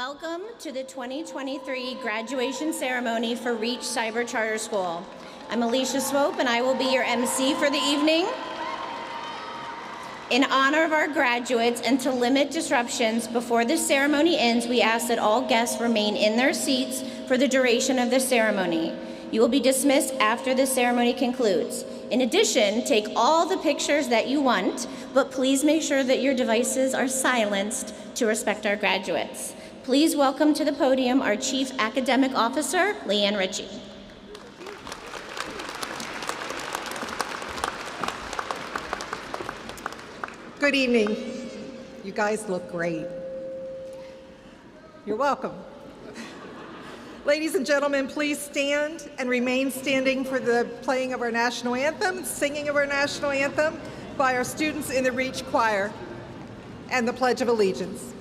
Welcome to the 2023 graduation ceremony for Reach Cyber Charter School. I'm Alicia Swope and I will be your MC for the evening. In honor of our graduates and to limit disruptions before the ceremony ends, we ask that all guests remain in their seats for the duration of the ceremony. You will be dismissed after the ceremony concludes. In addition, take all the pictures that you want, but please make sure that your devices are silenced to respect our graduates. Please welcome to the podium our Chief Academic Officer, Leanne Ritchie. Good evening. You guys look great. You're welcome. Ladies and gentlemen, please stand and remain standing for the playing of our national anthem, singing of our national anthem by our students in the Reach Choir, and the Pledge of Allegiance.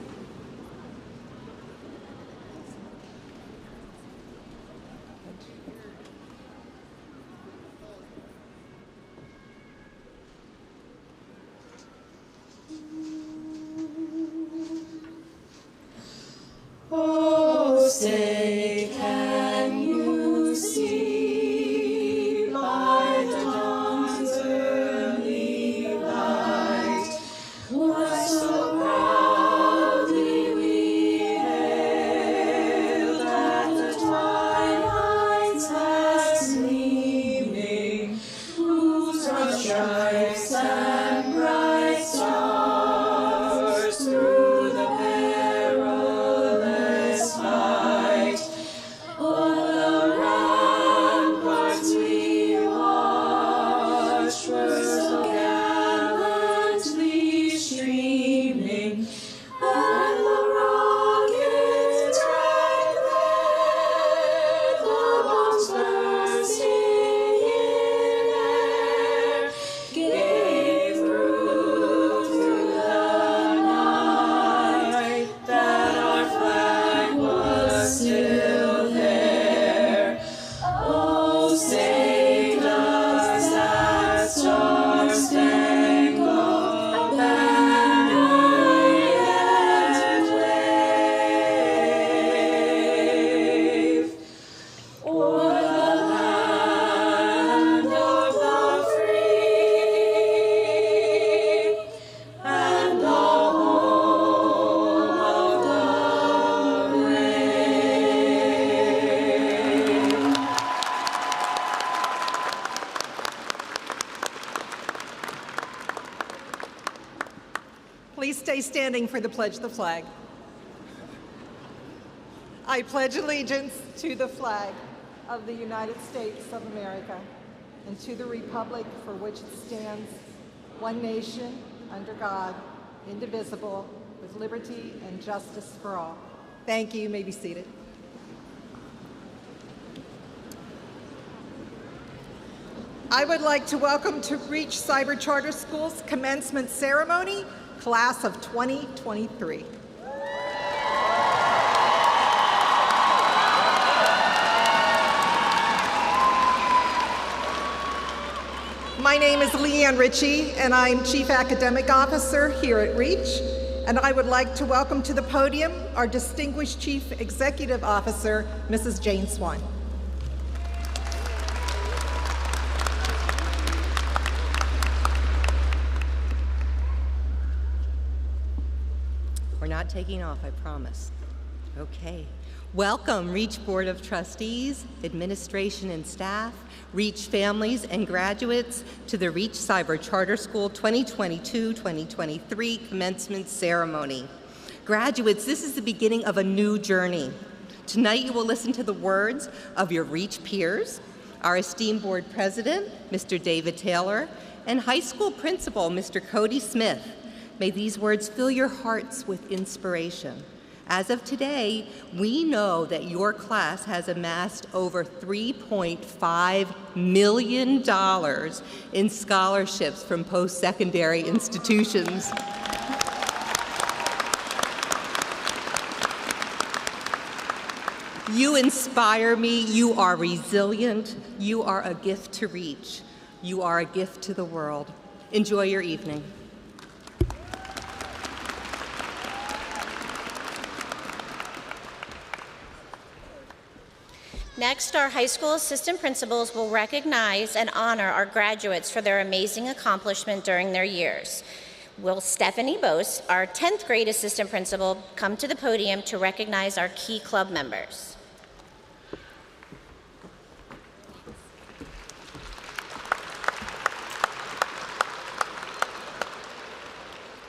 Oh, say, can you see by the dawn's early light what so proudly we hailed at the twilight's last gleaming, whose broad stripes and bright stars through the perilous fight o'er the ramparts we watched were so gallantly streaming, and the rockets rang there, the bombs bursting in air, gave proof through the night that our flag was still there. Oh, say does that star-spangled banner yet wave o'er the land of the free and the home of the brave? Please stay standing for the Pledge of the Flag. I pledge allegiance to the flag of the United States of America and to the republic for which it stands, one nation, under God, indivisible, with liberty and justice for all. Thank you. You may be seated. I would like to welcome to Reach Cyber Charter School's commencement ceremony, class of 2023. My name is Leanne Ritchie, and I'm Chief Academic Officer here at Reach, and I would like to welcome to the podium our distinguished Chief Executive Officer, Mrs. Jane Swan. We're not taking off, I promise. Okay. Welcome, Reach Board of Trustees, administration and staff, Reach families and graduates to the Reach Cyber Charter School 2022-2023 commencement ceremony. Graduates, this is the beginning of a new journey. Tonight you will listen to the words of your Reach peers, our esteemed board president, Mr. David Taylor, and high school principal, Mr. Cody Smith. May these words fill your hearts with inspiration. As of today, we know that your class has amassed over $3.5 million in scholarships from post-secondary institutions. You inspire me. You are resilient. You are a gift to Reach. You are a gift to the world. Enjoy your evening. Next, our high school assistant principals will recognize and honor our graduates for their amazing accomplishment during their years. Will Stephanie Bose, our 10th grade assistant principal, come to the podium to recognize our key club members.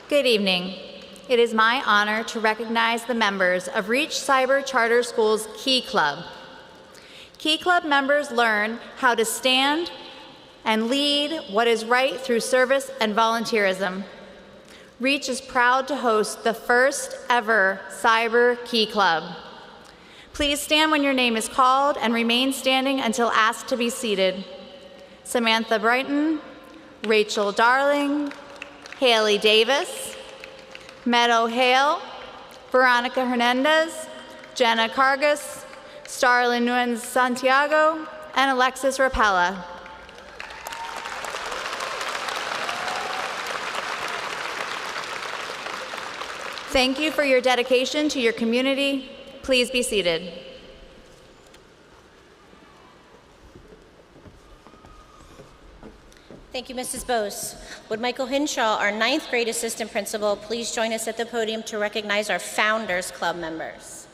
Good evening. It is my honor to recognize the members of Reach Cyber Charter School's Key Club. Key Club members learn how to stand and lead what is right through service and volunteerism. Reach is proud to host the first ever Cyber Key Club. Please stand when your name is called and remain standing until asked to be seated. Samantha Brighton, Rachel Darling, Haley Davis, Meadow Hale, Veronica Hernandez, Jenna Cargas, Starlyn Nunes Santiago, and Alexis Rapella. Thank you for your dedication to your community. Please be seated. Thank you, Mrs. Bose. Would Michael Hinshaw, our 9th grade assistant principal, please join us at the podium to recognize our Founders Club members.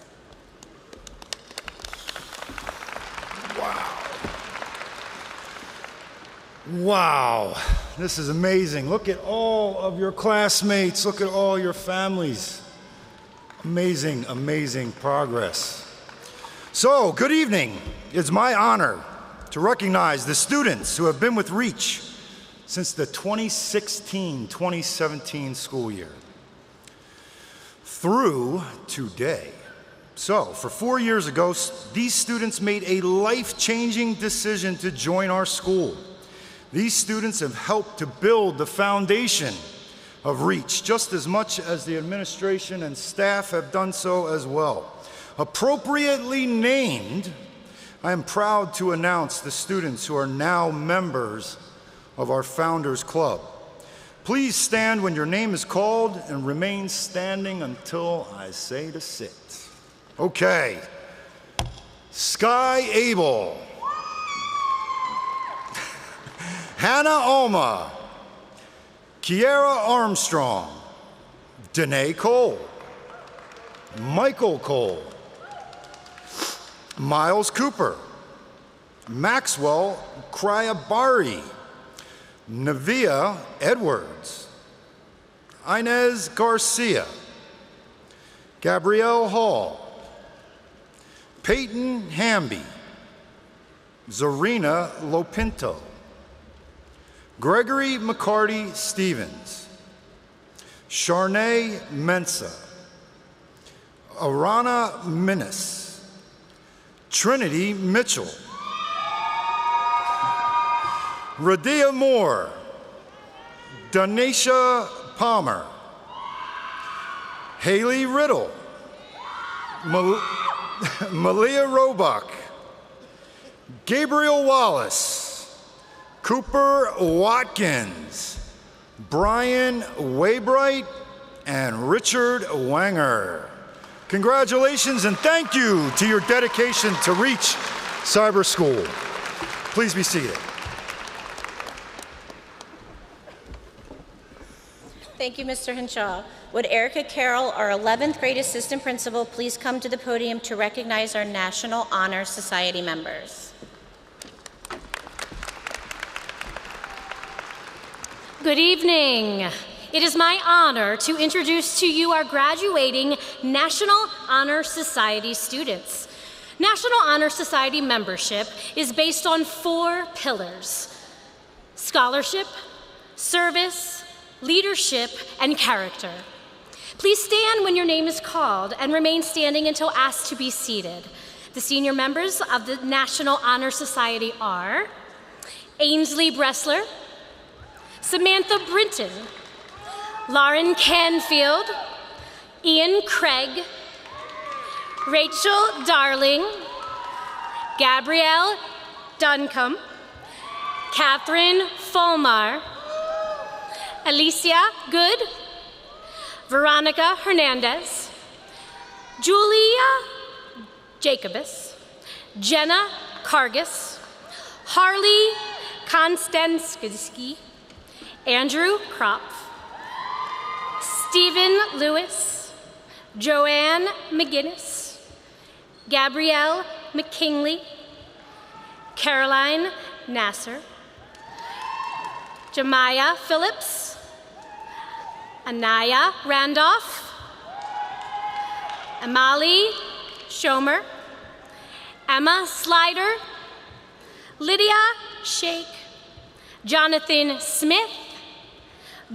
Wow, this is amazing. Look at all of your classmates. Look at all your families. Amazing, amazing progress. So, good evening. It's my honor to recognize the students who have been with Reach since the 2016-2017 school year through today. So, for 4 years ago, these students made a life-changing decision to join our school. These students have helped to build the foundation of Reach just as much as the administration and staff have done so as well. Appropriately named, I am proud to announce the students who are now members of our Founders Club. Please stand when your name is called and remain standing until I say to sit. Okay. Sky Abel. Hannah Alma. Kiera Armstrong. Danae Cole. Michael Cole. Miles Cooper. Maxwell Kryabari. Navia Edwards. Inez Garcia. Gabrielle Hall. Peyton Hamby. Zarina Lopinto. Gregory McCarty Stevens. Sharnay Mensa. Arana Minnis. Trinity Mitchell. Radia Moore. Danisha Palmer. Haley Riddle. Malia Roebuck. Gabriel Wallace. Cooper Watkins. Brian Waybright and Richard Wanger. Congratulations and thank you to your dedication to Reach Cyber School. Please be seated. Thank you, Mr. Hinshaw. Would Erica Carroll, our 11th grade assistant principal, please come to the podium to recognize our National Honor Society members. Good evening. It is my honor to introduce to you our graduating National Honor Society students. National Honor Society membership is based on 4 pillars: scholarship, service, leadership, and character. Please stand when your name is called and remain standing until asked to be seated. The senior members of the National Honor Society are Ainsley Bressler, Samantha Brinton, Lauren Canfield, Ian Craig, Rachel Darling, Gabrielle Duncombe, Catherine Fulmar, Alicia Good, Veronica Hernandez, Julia Jacobus, Jenna Kargas, Harley Konstanski, Andrew Kropf, Stephen Lewis, Joanne McGinnis, Gabrielle McKinley, Caroline Nasser, Jemiah Phillips, Anaya Randolph, Amali Schomer, Emma Slider, Lydia Shake, Jonathan Smith,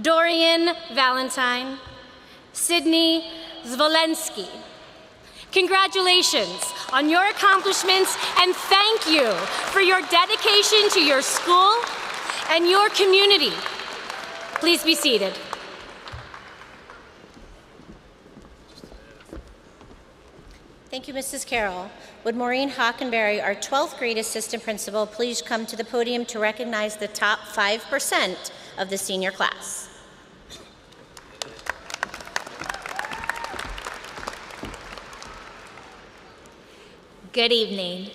Dorian Valentine, Sydney Zvolensky. Congratulations on your accomplishments, and thank you for your dedication to your school and your community. Please be seated. Thank you, Mrs. Carroll. Would Maureen Hockenberry, our 12th grade assistant principal, please come to the podium to recognize the top 5% of the senior class? Good evening.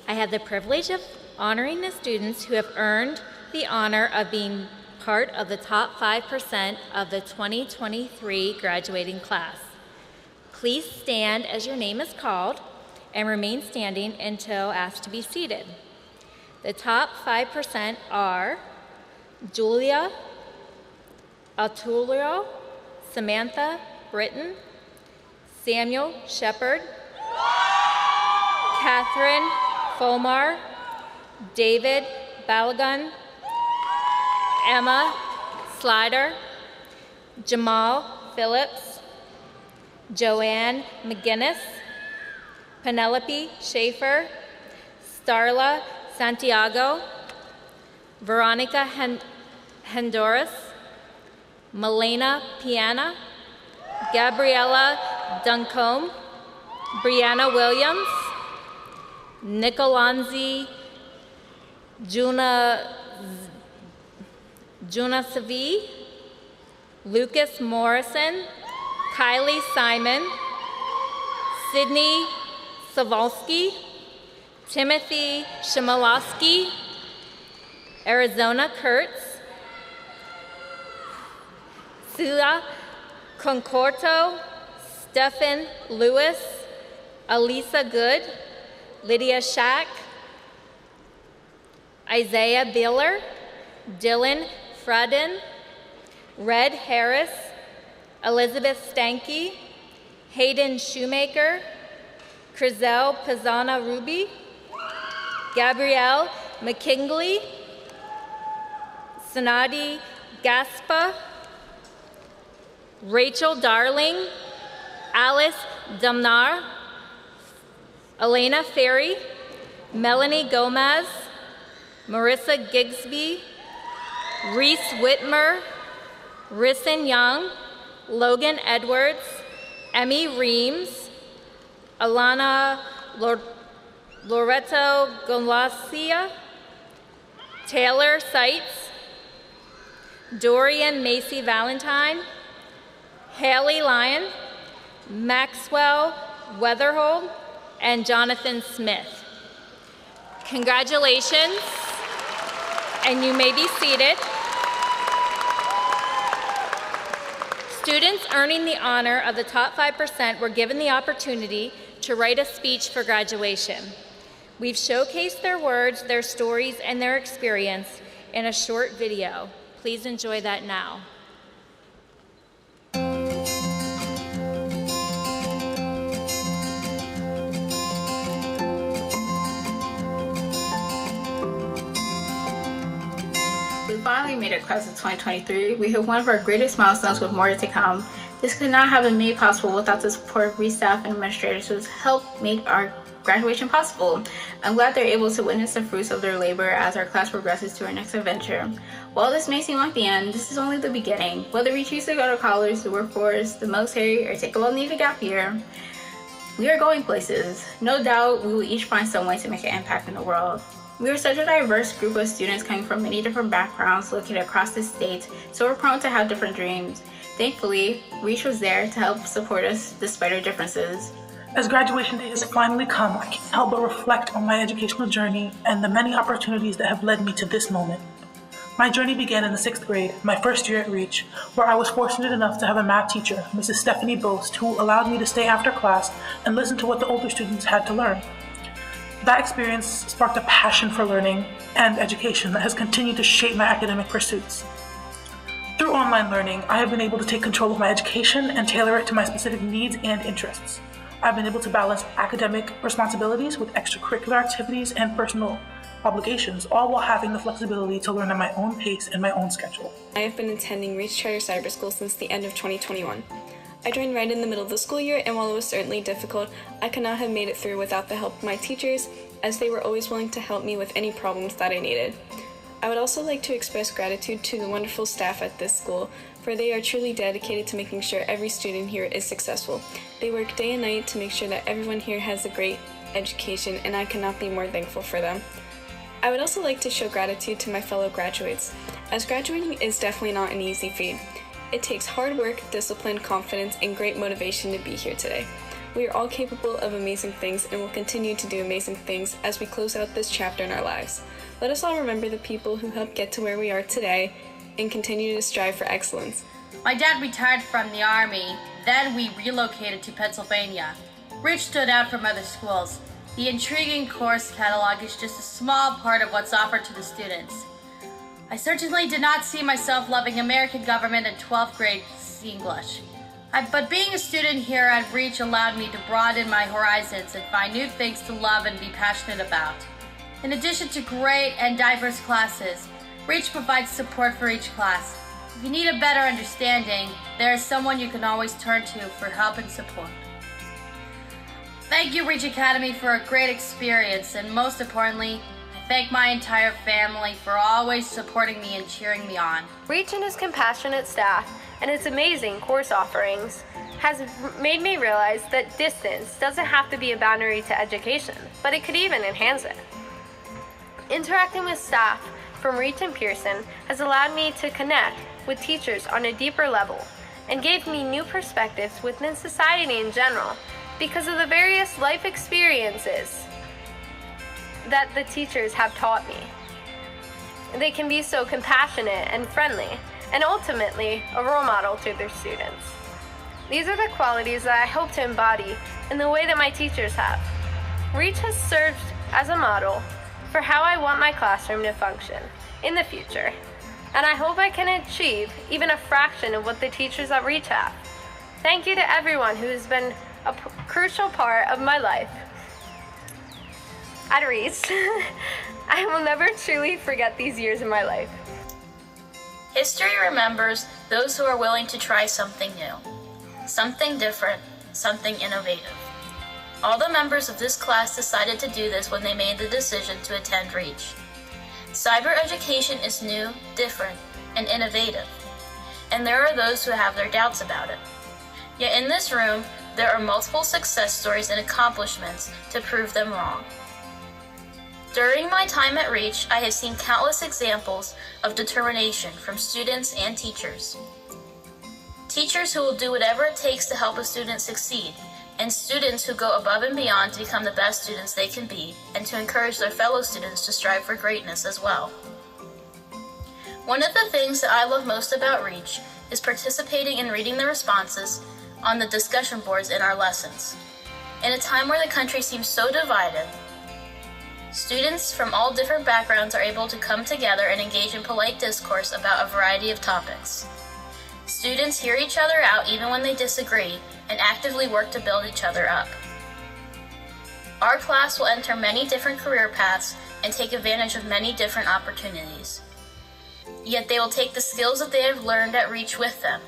I have the privilege of honoring the students who have earned the honor of being part of the top 5% of the 2023 graduating class. Please stand as your name is called and remain standing until asked to be seated. The top 5% are Julia Altulio, Samantha Britton, Samuel Shepard, Catherine Fomar, David Balagun, Emma Slider, Jamal Phillips, Joanne McGinnis, Penelope Schaefer, Starla Santiago, Veronica Honduras, Melena Piana, Gabriella Duncombe, Brianna Williams, Nicolanzi Juna Savi, Lucas Morrison, Kylie Simon, Sydney Savolsky, Timothy Shimolowski, Arizona Kurtz, Sula Concorto, Stephen Lewis, Elisa Good, Lydia Shack, Isaiah Biller, Dylan Frudden, Red Harris, Elizabeth Stanky, Hayden Shoemaker, Crizel Pizzana Ruby, Gabrielle McKingley, Sanadi Gaspa, Rachel Darling, Alice Dumnar, Elena Ferry, Melanie Gomez, Marissa Gigsby, Reese Whitmer, Risson Young, Logan Edwards, Emmy Reams, Alana Loreto Golacia, Taylor Seitz, Dorian Macy Valentine, Haley Lyon, Maxwell Weatherhold, and Jonathan Smith. Congratulations, and you may be seated. Students earning the honor of the top 5% were given the opportunity to write a speech for graduation. We've showcased their words, their stories, and their experience in a short video. Please enjoy that now. We finally made it class of 2023. We hit one of our greatest milestones with more to come. This could not have been made possible without the support of staff and administrators who helped make our graduation possible. I'm glad they're able to witness the fruits of their labor as our class progresses to our next adventure. While this may seem like the end, this is only the beginning. Whether we choose to go to college, the workforce, the military, or take a well-needed gap year, we are going places. No doubt we will each find some way to make an impact in the world. We are such a diverse group of students coming from many different backgrounds located across the state, so we're prone to have different dreams. Thankfully, Reach was there to help support us despite our differences. As graduation day has finally come, I can't help but reflect on my educational journey and the many opportunities that have led me to this moment. My journey began in the 6th grade, my first year at Reach, where I was fortunate enough to have a math teacher, Mrs. Stephanie Boast, who allowed me to stay after class and listen to what the older students had to learn. That experience sparked a passion for learning and education that has continued to shape my academic pursuits. Through online learning, I have been able to take control of my education and tailor it to my specific needs and interests. I've been able to balance academic responsibilities with extracurricular activities and personal obligations, all while having the flexibility to learn at my own pace and my own schedule. I have been attending Reach Charter Cyber School since the end of 2021. I joined right in the middle of the school year, and while it was certainly difficult, I could not have made it through without the help of my teachers, as they were always willing to help me with any problems that I needed. I would also like to express gratitude to the wonderful staff at this school, for they are truly dedicated to making sure every student here is successful. They work day and night to make sure that everyone here has a great education, and I cannot be more thankful for them. I would also like to show gratitude to my fellow graduates, as graduating is definitely not an easy feat. It takes hard work, discipline, confidence, and great motivation to be here today. We are all capable of amazing things and will continue to do amazing things as we close out this chapter in our lives. Let us all remember the people who helped get to where we are today and continue to strive for excellence. My dad retired from the Army, then we relocated to Pennsylvania. Reach stood out from other schools. The intriguing course catalog is just a small part of what's offered to the students. I certainly did not see myself loving American government in 12th grade English. But being a student here at Reach allowed me to broaden my horizons and find new things to love and be passionate about. In addition to great and diverse classes, Reach provides support for each class. If you need a better understanding, there is someone you can always turn to for help and support. Thank you, Reach Academy, for a great experience, and most importantly, I thank my entire family for always supporting me and cheering me on. Reach and its compassionate staff and its amazing course offerings has made me realize that distance doesn't have to be a boundary to education, but it could even enhance it. Interacting with staff from Reach and Pearson has allowed me to connect with teachers on a deeper level and gave me new perspectives within society in general because of the various life experiences that the teachers have taught me. They can be so compassionate and friendly, and ultimately a role model to their students. These are the qualities that I hope to embody in the way that my teachers have. Reach has served as a model for how I want my classroom to function in the future, and I hope I can achieve even a fraction of what the teachers at Reach have. Thank you to everyone who has been a crucial part of my life at Reach. I will never truly forget these years in my life. History remembers those who are willing to try something new, something different, something innovative. All the members of this class decided to do this when they made the decision to attend Reach. Cyber education is new, different, and innovative, and there are those who have their doubts about it. Yet in this room, there are multiple success stories and accomplishments to prove them wrong. During my time at Reach, I have seen countless examples of determination from students and teachers. Teachers who will do whatever it takes to help a student succeed, and students who go above and beyond to become the best students they can be, and to encourage their fellow students to strive for greatness as well. One of the things that I love most about Reach is participating in reading the responses on the discussion boards in our lessons. In a time where the country seems so divided, students from all different backgrounds are able to come together and engage in polite discourse about a variety of topics. Students hear each other out even when they disagree and actively work to build each other up. Our class will enter many different career paths and take advantage of many different opportunities. Yet they will take the skills that they have learned at Reach with them.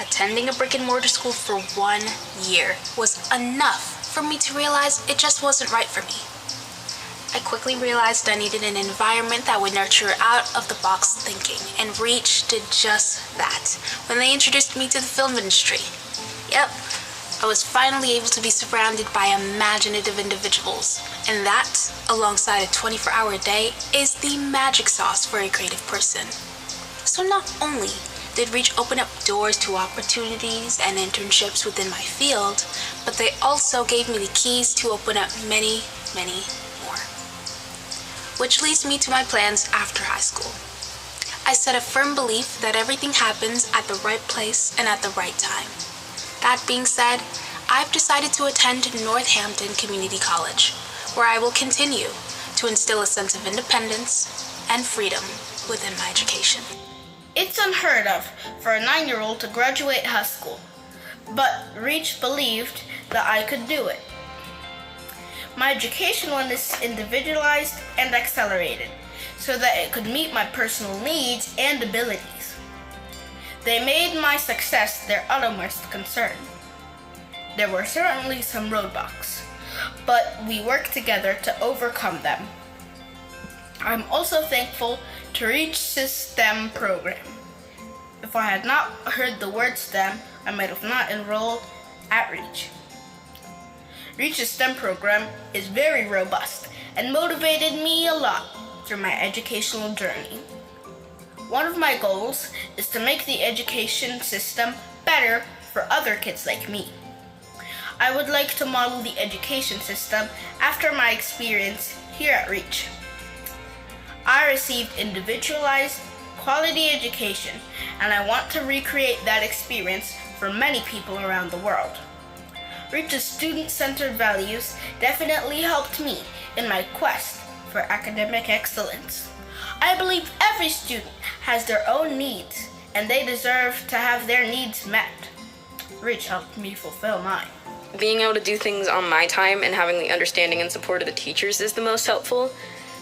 Attending a brick-and-mortar school for 1 year was enough for me to realize it just wasn't right for me. I quickly realized I needed an environment that would nurture out-of-the-box thinking, and Reach did just that when they introduced me to the film industry. Yep, I was finally able to be surrounded by imaginative individuals, and that, alongside a 24-hour day, is the magic sauce for a creative person. So not only did Reach open up doors to opportunities and internships within my field, but they also gave me the keys to open up many, many more. Which leads me to my plans after high school. I set a firm belief that everything happens at the right place and at the right time. That being said, I've decided to attend Northampton Community College, where I will continue to instill a sense of independence and freedom within my education. It's unheard of for a 9-year-old to graduate high school, but Reach believed that I could do it. My education was individualized and accelerated so that it could meet my personal needs and abilities. They made my success their uttermost concern. There were certainly some roadblocks, but we worked together to overcome them. I'm also thankful to Reach's STEM program. If I had not heard the word STEM, I might have not enrolled at Reach. Reach's STEM program is very robust and motivated me a lot through my educational journey. One of my goals is to make the education system better for other kids like me. I would like to model the education system after my experience here at Reach. I received individualized, quality education, and I want to recreate that experience for many people around the world. Reach's student-centered values definitely helped me in my quest for academic excellence. I believe every student has their own needs, and they deserve to have their needs met. Reach helped me fulfill mine. Being able to do things on my time and having the understanding and support of the teachers is the most helpful,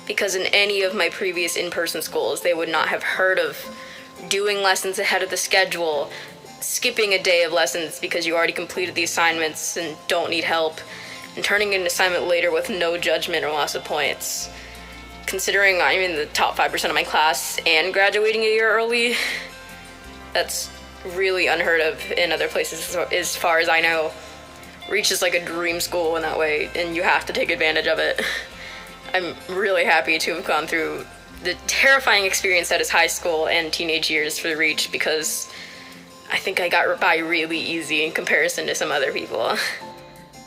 because in any of my previous in-person schools, they would not have heard of doing lessons ahead of the schedule, skipping a day of lessons because you already completed the assignments and don't need help, and turning in an assignment later with no judgment or loss of points. Considering I'm in the top 5% of my class and graduating a year early, that's really unheard of in other places as far as I know. Reach is like a dream school in that way, and you have to take advantage of it. I'm really happy to have gone through the terrifying experience that is high school and teenage years for Reach, because I think I got by really easy in comparison to some other people.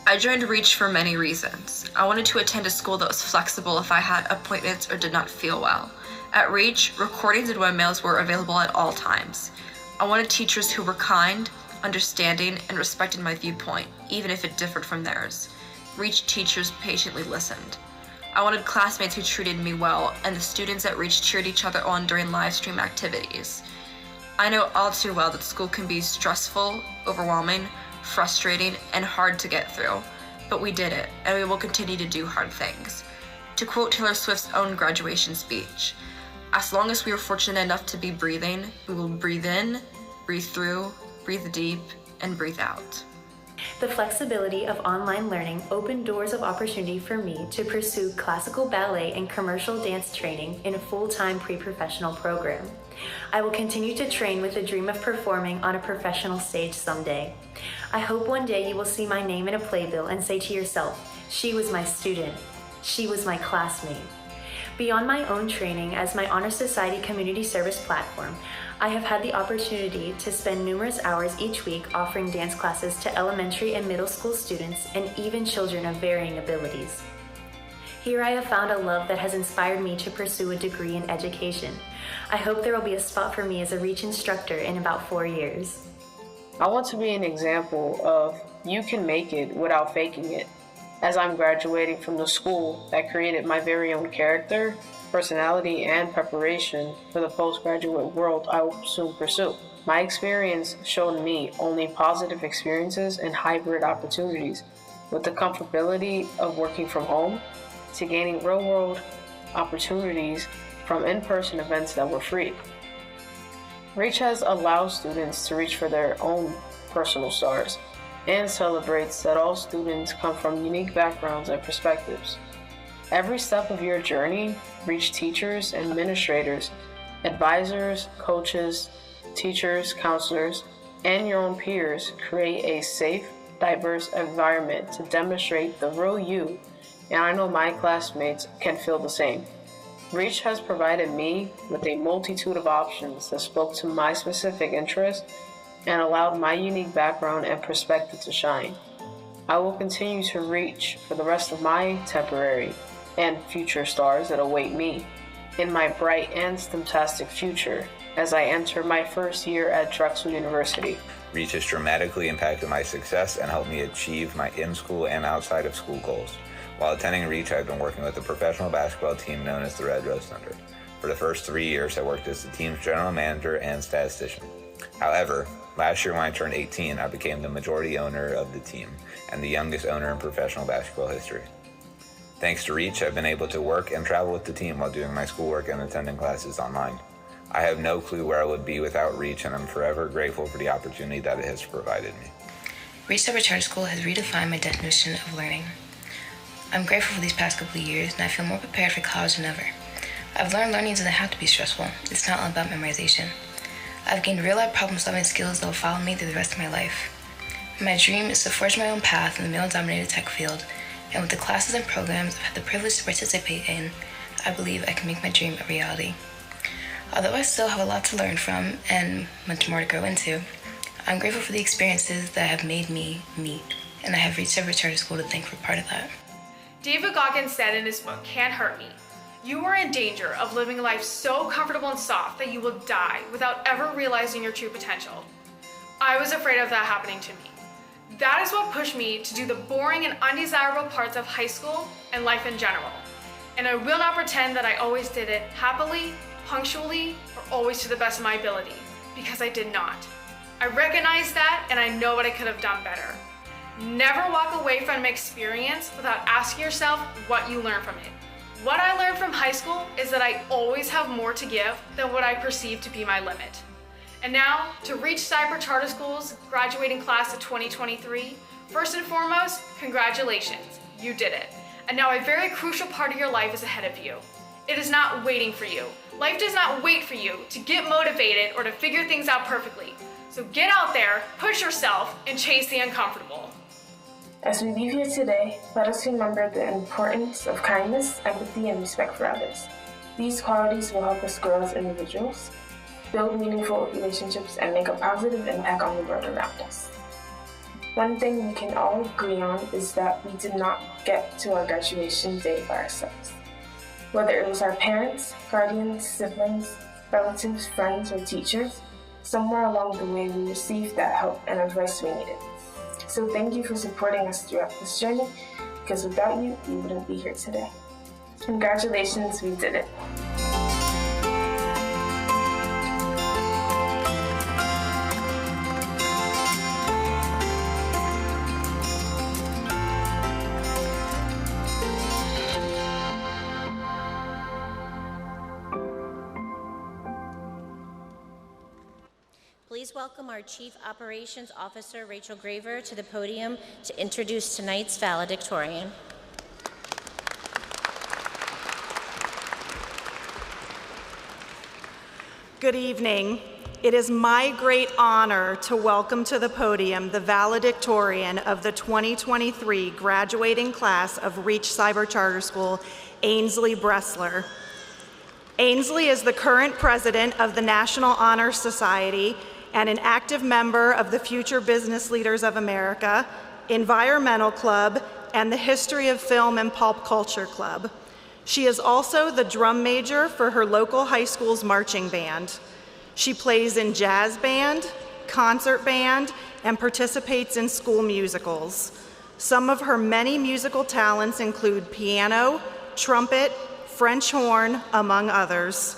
I joined Reach for many reasons. I wanted to attend a school that was flexible if I had appointments or did not feel well. At Reach, recordings and webmails were available at all times. I wanted teachers who were kind, understanding, and respected my viewpoint, even if it differed from theirs. Reach teachers patiently listened. I wanted classmates who treated me well, and the students at Reach cheered each other on during live stream activities. I know all too well that school can be stressful, overwhelming, frustrating, and hard to get through, but we did it, and we will continue to do hard things. To quote Taylor Swift's own graduation speech, "As long as we are fortunate enough to be breathing, we will breathe in, breathe through, breathe deep, and breathe out." The flexibility of online learning opened doors of opportunity for me to pursue classical ballet and commercial dance training in a full-time pre-professional program. I will continue to train with a dream of performing on a professional stage someday. I hope one day you will see my name in a playbill and say to yourself, "She was my student. She was my classmate." Beyond my own training as my Honor Society community service platform, I have had the opportunity to spend numerous hours each week offering dance classes to elementary and middle school students and even children of varying abilities. Here I have found a love that has inspired me to pursue a degree in education. I hope there will be a spot for me as a Reach instructor in about 4 years. I want to be an example of you can make it without faking it, as I'm graduating from the school that created my very own character, personality, and preparation for the postgraduate world I will soon pursue. My experience showed me only positive experiences and hybrid opportunities, with the comfortability of working from home to gaining real-world opportunities from in-person events that were free. Reach has allowed students to reach for their own personal stars and celebrates that all students come from unique backgrounds and perspectives. Every step of your journey, Reach teachers, administrators, advisors, coaches, teachers, counselors, and your own peers create a safe, diverse environment to demonstrate the real you, and I know my classmates can feel the same. Reach has provided me with a multitude of options that spoke to my specific interests and allowed my unique background and perspective to shine. I will continue to reach for the rest of my temporary and future stars that await me in my bright and STEMtastic future as I enter my first year at Drexel University. Reach has dramatically impacted my success and helped me achieve my in-school and outside of school goals. While attending Reach, I've been working with a professional basketball team known as the Red Rose Thunder. For the first 3 years, I worked as the team's general manager and statistician. However, last year when I turned 18, I became the majority owner of the team and the youngest owner in professional basketball history. Thanks to Reach, I've been able to work and travel with the team while doing my schoolwork and attending classes online. I have no clue where I would be without Reach, and I'm forever grateful for the opportunity that it has provided me. Reach Cyber Charter School has redefined my definition of learning. I'm grateful for these past couple of years, and I feel more prepared for college than ever. I've learned learning doesn't have to be stressful. It's not all about memorization. I've gained real-life problem-solving skills that will follow me through the rest of my life. My dream is to forge my own path in the male-dominated tech field, and with the classes and programs I've had the privilege to participate in, I believe I can make my dream a reality. Although I still have a lot to learn from and much more to grow into, I'm grateful for the experiences that have made me me, and I have Reach Cyber Charter School to thank for part of that. David Goggins said in his book, Can't Hurt Me, "You are in danger of living a life so comfortable and soft that you will die without ever realizing your true potential." I was afraid of that happening to me. That is what pushed me to do the boring and undesirable parts of high school and life in general. And I will not pretend that I always did it happily, punctually, or always to the best of my ability, because I did not. I recognize that, and I know what I could have done better. Never walk away from an experience without asking yourself what you learned from it. What I learned from high school is that I always have more to give than what I perceive to be my limit. And now, to Reach Cyber Charter School's graduating class of 2023, first and foremost, congratulations, you did it. And now a very crucial part of your life is ahead of you. It is not waiting for you. Life does not wait for you to get motivated or to figure things out perfectly. So get out there, push yourself, and chase the uncomfortable. As we leave here today, let us remember the importance of kindness, empathy, and respect for others. These qualities will help us grow as individuals, build meaningful relationships, and make a positive impact on the world around us. One thing we can all agree on is that we did not get to our graduation day by ourselves. Whether it was our parents, guardians, siblings, relatives, friends, or teachers, somewhere along the way we received that help and advice we needed. So thank you for supporting us throughout this journey, because without you, we wouldn't be here today. Congratulations, we did it. Please welcome our Chief Operations Officer, Rachel Graver, to the podium to introduce tonight's valedictorian. Good evening. It is my great honor to welcome to the podium the valedictorian of the 2023 graduating class of Reach Cyber Charter School, Ainsley Bressler. Ainsley is the current president of the National Honor Society and an active member of the Future Business Leaders of America, Environmental Club, and the History of Film and Pulp Culture Club. She is also the drum major for her local high school's marching band. She plays in jazz band, concert band, and participates in school musicals. Some of her many musical talents include piano, trumpet, French horn, among others.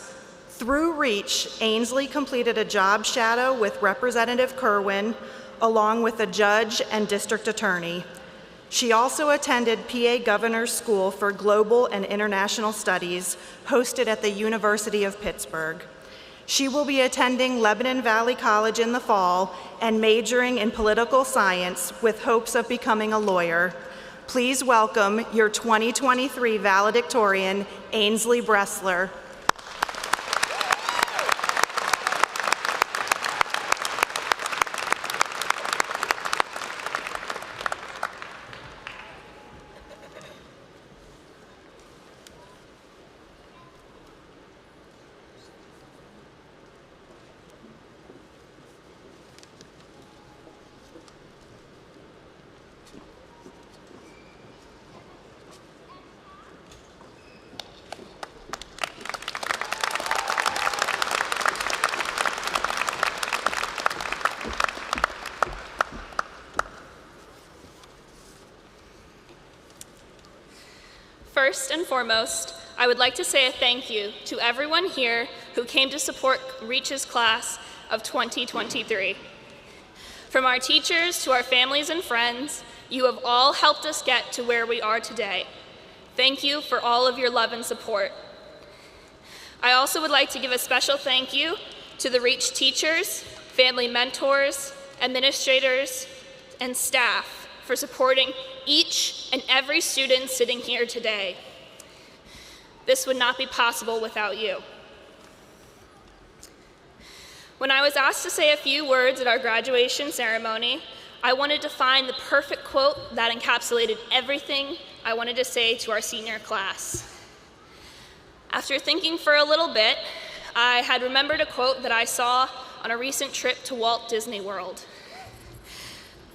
Through Reach, Ainsley completed a job shadow with Representative Kerwin, along with a judge and district attorney. She also attended PA Governor's School for Global and International Studies, hosted at the University of Pittsburgh. She will be attending Lebanon Valley College in the fall and majoring in political science with hopes of becoming a lawyer. Please welcome your 2023 valedictorian, Ainsley Bressler. First and foremost, I would like to say a thank you to everyone here who came to support REACH's class of 2023. From our teachers to our families and friends, you have all helped us get to where we are today. Thank you for all of your love and support. I also would like to give a special thank you to the REACH teachers, family mentors, administrators, and staff for supporting each and every student sitting here today. This would not be possible without you. When I was asked to say a few words at our graduation ceremony, I wanted to find the perfect quote that encapsulated everything I wanted to say to our senior class. After thinking for a little bit, I had remembered a quote that I saw on a recent trip to Walt Disney World.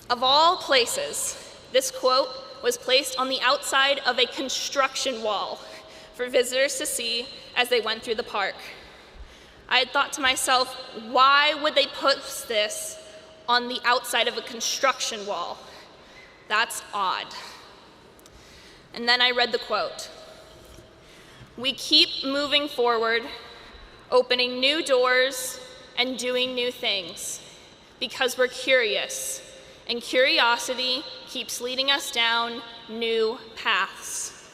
Of all places, this quote was placed on the outside of a construction wall for visitors to see as they went through the park. I had thought to myself, why would they put this on the outside of a construction wall? That's odd. And then I read the quote. We keep moving forward, opening new doors and doing new things because we're curious, and curiosity keeps leading us down new paths.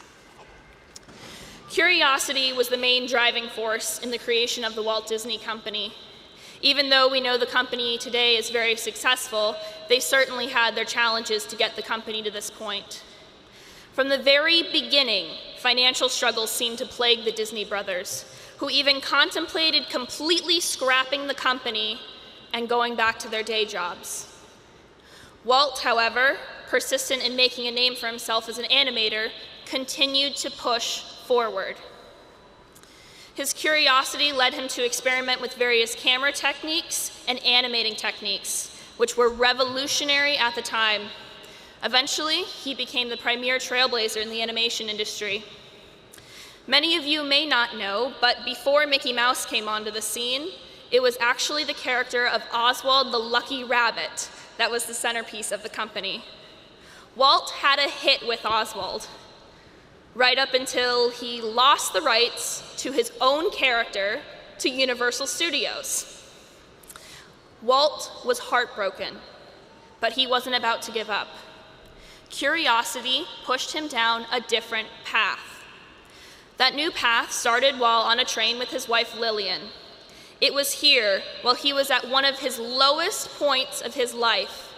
Curiosity was the main driving force in the creation of the Walt Disney Company. Even though we know the company today is very successful, they certainly had their challenges to get the company to this point. From the very beginning, financial struggles seemed to plague the Disney brothers, who even contemplated completely scrapping the company and going back to their day jobs. Walt, however, persistent in making a name for himself as an animator, continued to push forward. His curiosity led him to experiment with various camera techniques and animating techniques, which were revolutionary at the time. Eventually, he became the premier trailblazer in the animation industry. Many of you may not know, but before Mickey Mouse came onto the scene, it was actually the character of Oswald the Lucky Rabbit that was the centerpiece of the company. Walt had a hit with Oswald, right up until he lost the rights to his own character to Universal Studios. Walt was heartbroken, but he wasn't about to give up. Curiosity pushed him down a different path. That new path started while on a train with his wife Lillian. It was here, while he was at one of his lowest points of his life,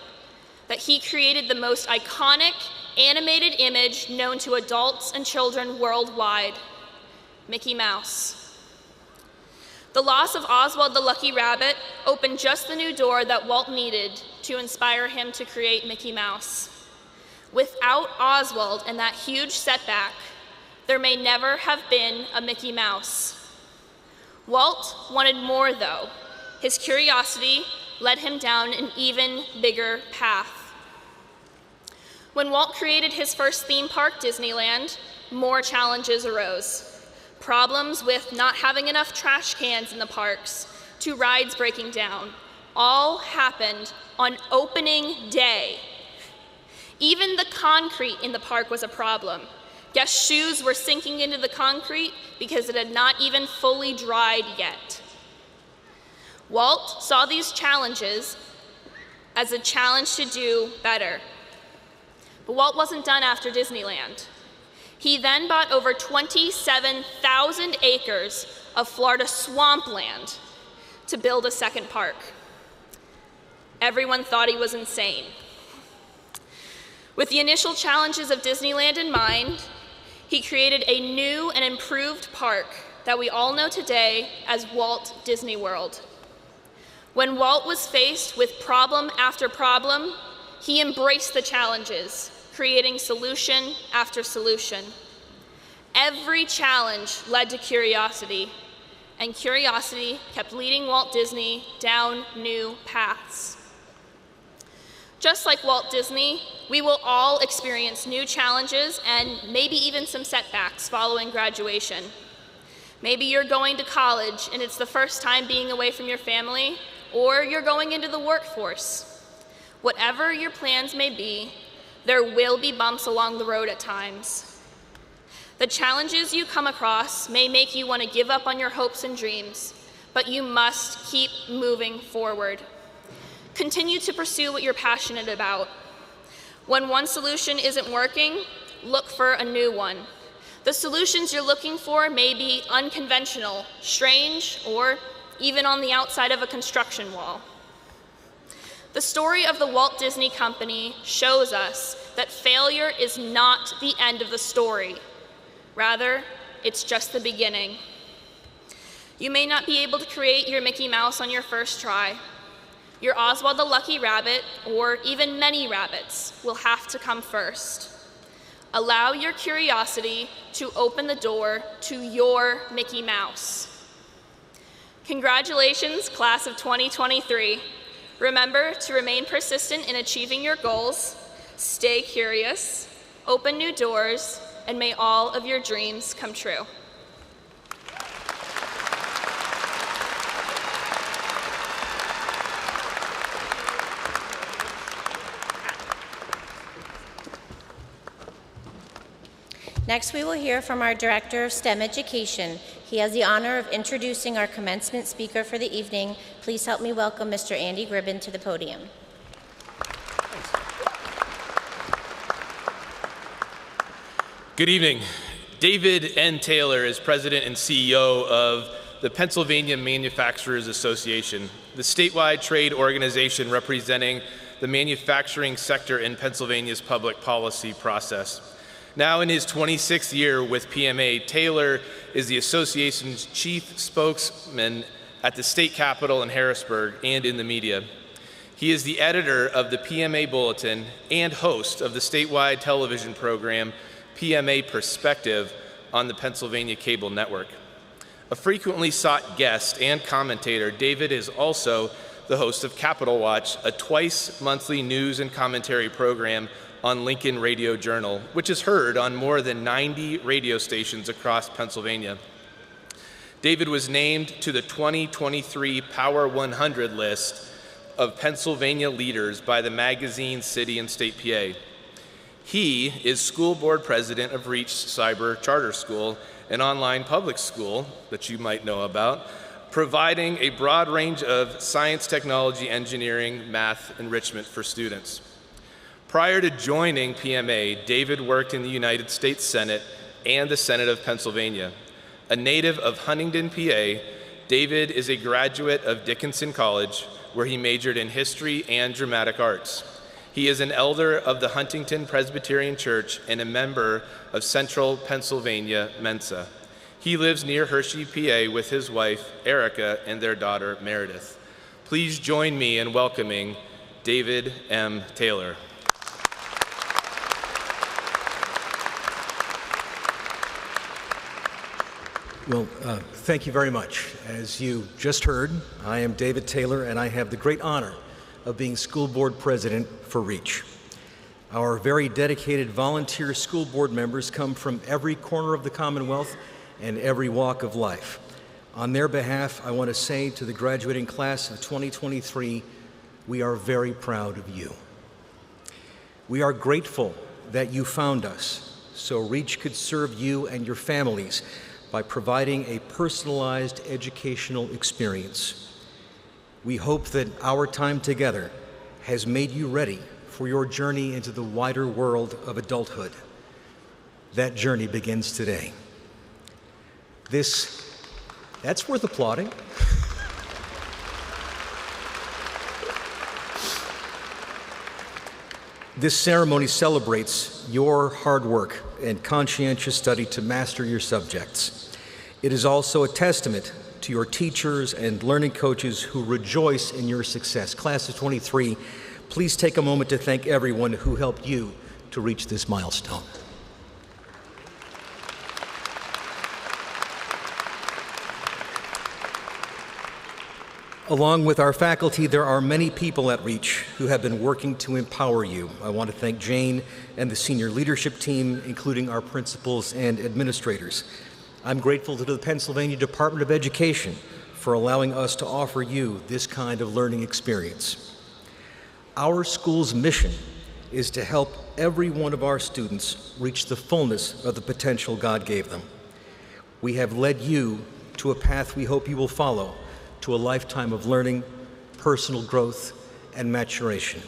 that he created the most iconic animated image known to adults and children worldwide, Mickey Mouse. The loss of Oswald the Lucky Rabbit opened just the new door that Walt needed to inspire him to create Mickey Mouse. Without Oswald and that huge setback, there may never have been a Mickey Mouse. Walt wanted more, though. His curiosity led him down an even bigger path. When Walt created his first theme park, Disneyland, more challenges arose. Problems with not having enough trash cans in the parks, to rides breaking down, all happened on opening day. Even the concrete in the park was a problem. Guest shoes were sinking into the concrete because it had not even fully dried yet. Walt saw these challenges as a challenge to do better. But Walt wasn't done after Disneyland. He then bought over 27,000 acres of Florida swampland to build a second park. Everyone thought he was insane. With the initial challenges of Disneyland in mind, he created a new and improved park that we all know today as Walt Disney World. When Walt was faced with problem after problem, he embraced the challenges, creating solution after solution. Every challenge led to curiosity, and curiosity kept leading Walt Disney down new paths. Just like Walt Disney, we will all experience new challenges and maybe even some setbacks following graduation. Maybe you're going to college and it's the first time being away from your family, or you're going into the workforce. Whatever your plans may be, there will be bumps along the road at times. The challenges you come across may make you want to give up on your hopes and dreams, but you must keep moving forward. Continue to pursue what you're passionate about. When one solution isn't working, look for a new one. The solutions you're looking for may be unconventional, strange, or even on the outside of a construction wall. The story of the Walt Disney Company shows us that failure is not the end of the story. Rather, it's just the beginning. You may not be able to create your Mickey Mouse on your first try. Your Oswald the Lucky Rabbit, or even many rabbits, will have to come first. Allow your curiosity to open the door to your Mickey Mouse. Congratulations, class of 2023. Remember to remain persistent in achieving your goals, stay curious, open new doors, and may all of your dreams come true. Next, we will hear from our Director of STEM Education. He has the honor of introducing our commencement speaker for the evening. Please help me welcome Mr. Andy Gribben to the podium. Good evening. David N. Taylor is President and CEO of the Pennsylvania Manufacturers Association, the statewide trade organization representing the manufacturing sector in Pennsylvania's public policy process. Now in his 26th year with PMA, Taylor is the association's chief spokesman at the state capitol in Harrisburg and in the media. He is the editor of the PMA Bulletin and host of the statewide television program PMA Perspective on the Pennsylvania Cable Network. A frequently sought guest and commentator, David is also the host of Capitol Watch, a twice-monthly news and commentary program on Lincoln Radio Journal, which is heard on more than 90 radio stations across Pennsylvania. David was named to the 2023 Power 100 list of Pennsylvania leaders by the magazine City and State PA. He is school board president of Reach Cyber Charter School, an online public school that you might know about, providing a broad range of science, technology, engineering, math enrichment for students. Prior to joining PMA, David worked in the United States Senate and the Senate of Pennsylvania. A native of Huntingdon, PA, David is a graduate of Dickinson College, where he majored in history and dramatic arts. He is an elder of the Huntington Presbyterian Church and a member of Central Pennsylvania Mensa. He lives near Hershey, PA, with his wife, Erica, and their daughter, Meredith. Please join me in welcoming David M. Taylor. Well, thank you very much. As you just heard, I am David Taylor, and I have the great honor of being school board president for Reach. Our very dedicated volunteer school board members come from every corner of the Commonwealth and every walk of life. On their behalf, I want to say to the graduating class of 2023, we are very proud of you. We are grateful that you found us so Reach could serve you and your families by providing a personalized educational experience. We hope that our time together has made you ready for your journey into the wider world of adulthood. That journey begins today. That's worth applauding. This ceremony celebrates your hard work and conscientious study to master your subjects. It is also a testament to your teachers and learning coaches who rejoice in your success. Class of 23, please take a moment to thank everyone who helped you to reach this milestone. Along with our faculty, there are many people at Reach who have been working to empower you. I want to thank Jane and the senior leadership team, including our principals and administrators. I'm grateful to the Pennsylvania Department of Education for allowing us to offer you this kind of learning experience. Our school's mission is to help every one of our students reach the fullness of the potential God gave them. We have led you to a path we hope you will follow, to a lifetime of learning, personal growth, and maturation.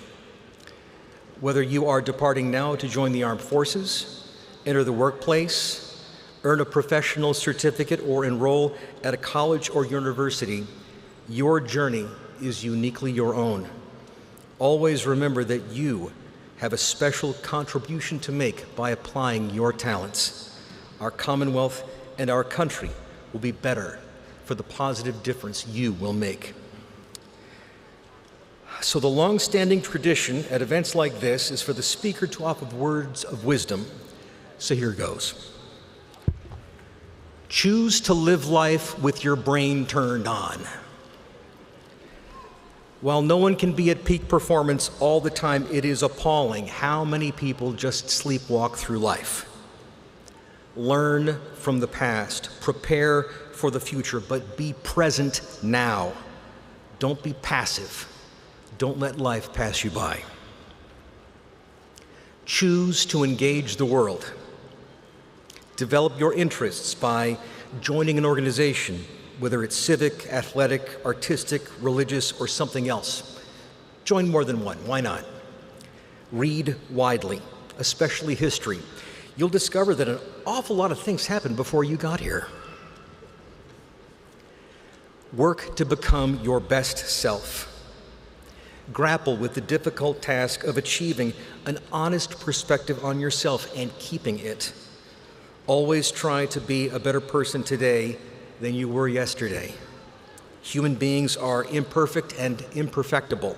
Whether you are departing now to join the armed forces, enter the workplace, earn a professional certificate, or enroll at a college or university, your journey is uniquely your own. Always remember that you have a special contribution to make by applying your talents. Our Commonwealth and our country will be better for the positive difference you will make. So the long-standing tradition at events like this is for the speaker to offer words of wisdom. So here goes. Choose to live life with your brain turned on. While no one can be at peak performance all the time, it is appalling how many people just sleepwalk through life. Learn from the past, prepare for the future, but be present now. Don't be passive. Don't let life pass you by. Choose to engage the world. Develop your interests by joining an organization, whether it's civic, athletic, artistic, religious, or something else. Join more than one, why not? Read widely, especially history. You'll discover that an awful lot of things happened before you got here. Work to become your best self. Grapple with the difficult task of achieving an honest perspective on yourself and keeping it. Always try to be a better person today than you were yesterday. Human beings are imperfect and imperfectible,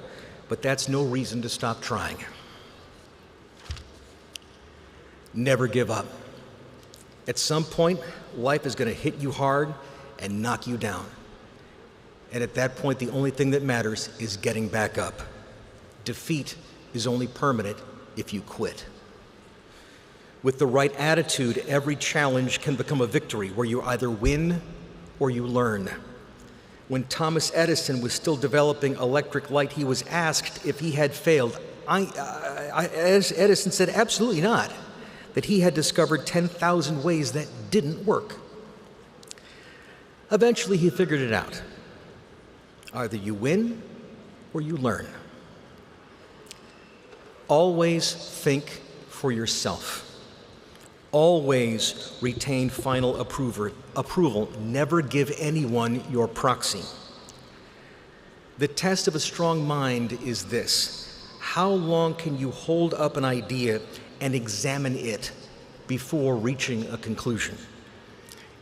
but that's no reason to stop trying. Never give up. At some point, life is going to hit you hard and knock you down. And at that point, the only thing that matters is getting back up. Defeat is only permanent if you quit. With the right attitude, every challenge can become a victory where you either win or you learn. When Thomas Edison was still developing electric light, he was asked if he had failed. Edison said absolutely not, that he had discovered 10,000 ways that didn't work. Eventually, he figured it out. Either you win or you learn. Always think for yourself. Always retain final approval. Never give anyone your proxy. The test of a strong mind is this: how long can you hold up an idea and examine it before reaching a conclusion?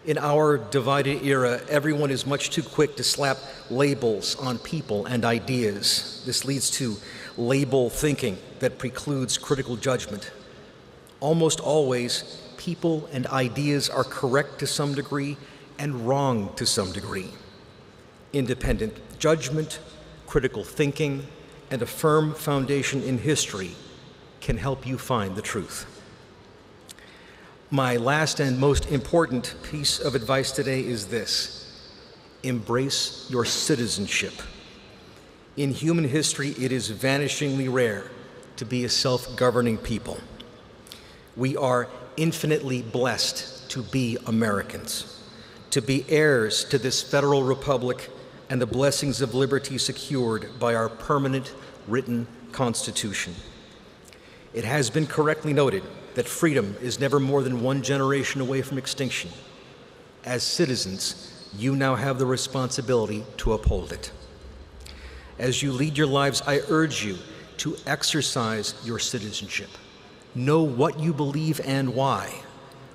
In our divided era, everyone is much too quick to slap labels on people and ideas. This leads to label thinking that precludes critical judgment. Almost always, people and ideas are correct to some degree and wrong to some degree. Independent judgment, critical thinking, and a firm foundation in history can help you find the truth. My last and most important piece of advice today is this: embrace your citizenship. In human history, it is vanishingly rare to be a self-governing people. We are infinitely blessed to be Americans, to be heirs to this federal republic and the blessings of liberty secured by our permanent written Constitution. It has been correctly noted that freedom is never more than one generation away from extinction. As citizens, you now have the responsibility to uphold it. As you lead your lives, I urge you to exercise your citizenship. Know what you believe and why.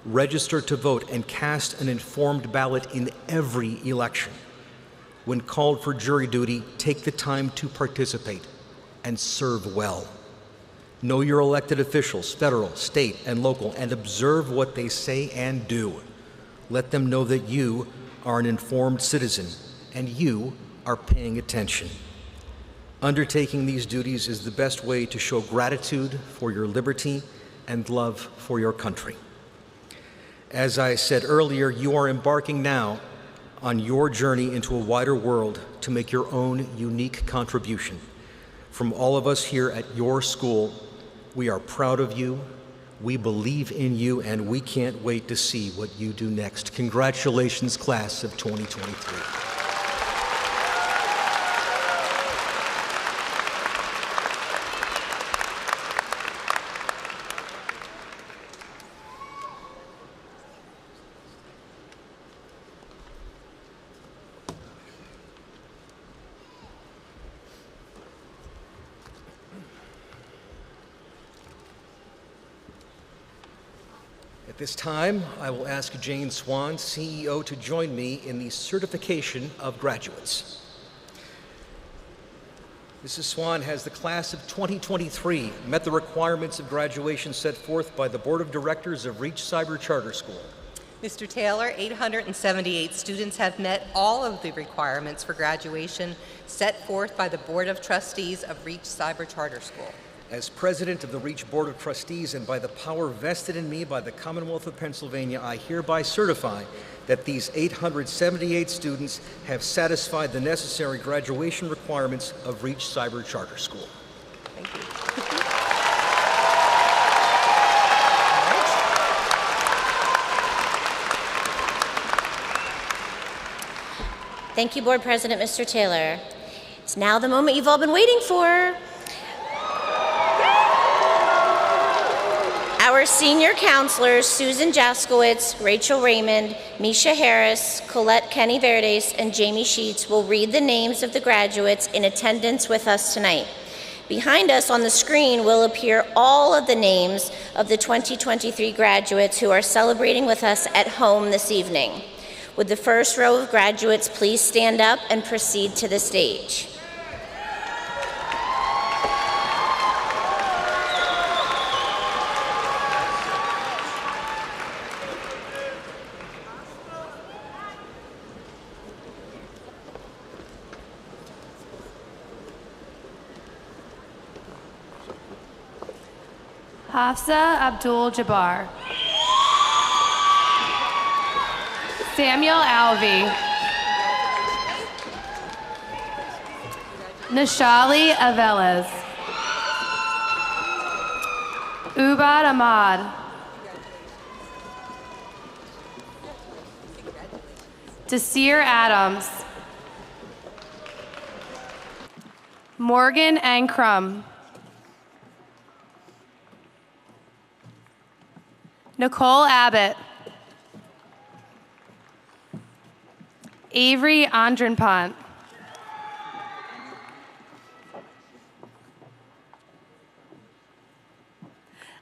Register to vote and cast an informed ballot in every election. When called for jury duty, take the time to participate and serve well. Know your elected officials, federal, state, and local, and observe what they say and do. Let them know that you are an informed citizen and you are paying attention. Undertaking these duties is the best way to show gratitude for your liberty and love for your country. As I said earlier, you are embarking now on your journey into a wider world to make your own unique contribution. From all of us here at your school, We are proud of you. We believe in you, and we can't wait to see what you do next. Congratulations, class of 2023. At this time, I will ask Jane Swan, CEO, to join me in the certification of graduates. Mrs. Swan, has the class of 2023 met the requirements of graduation set forth by the Board of Directors of Reach Cyber Charter School? Mr. Taylor, 878 students have met all of the requirements for graduation set forth by the Board of Trustees of Reach Cyber Charter School. As President of the Reach Board of Trustees and by the power vested in me by the Commonwealth of Pennsylvania, I hereby certify that these 878 students have satisfied the necessary graduation requirements of Reach Cyber Charter School. Thank you. Thank you, Board President Mr. Taylor. It's now the moment you've all been waiting for. Our senior counselors, Susan Jaskowitz, Rachel Raymond, Misha Harris, Colette Kenny Verdes, and Jamie Sheets will read the names of the graduates in attendance with us tonight. Behind us on the screen will appear all of the names of the 2023 graduates who are celebrating with us at home this evening. Would the first row of graduates please stand up and proceed to the stage? Hafsa Abdul Jabbar. Samuel Alvey. Nishali Aveles. Ubad Ahmad. Desir Adams. Morgan Ankrum. Nicole Abbott. Avery Andrenpont.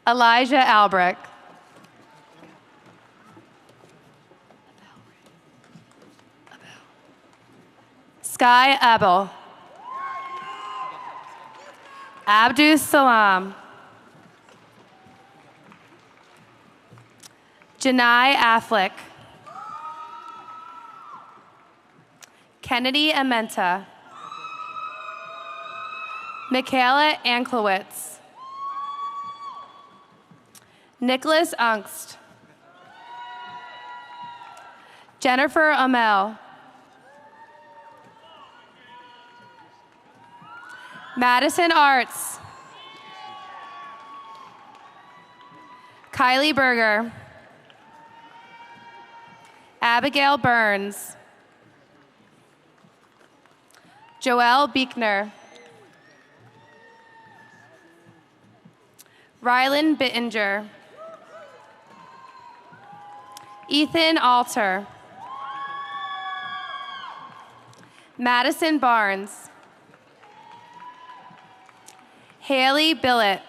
Elijah Albrecht. Sky Abel. Abdus Salam. Janai Affleck. Kennedy Amenta. Michaela Anklowitz. Nicholas Ungst. Jennifer Amel. Madison Arts. Kylie Berger. Abigail Burns. Joelle Beekner. Rylan Bittinger. Ethan Alter. Madison Barnes. Haley Billett.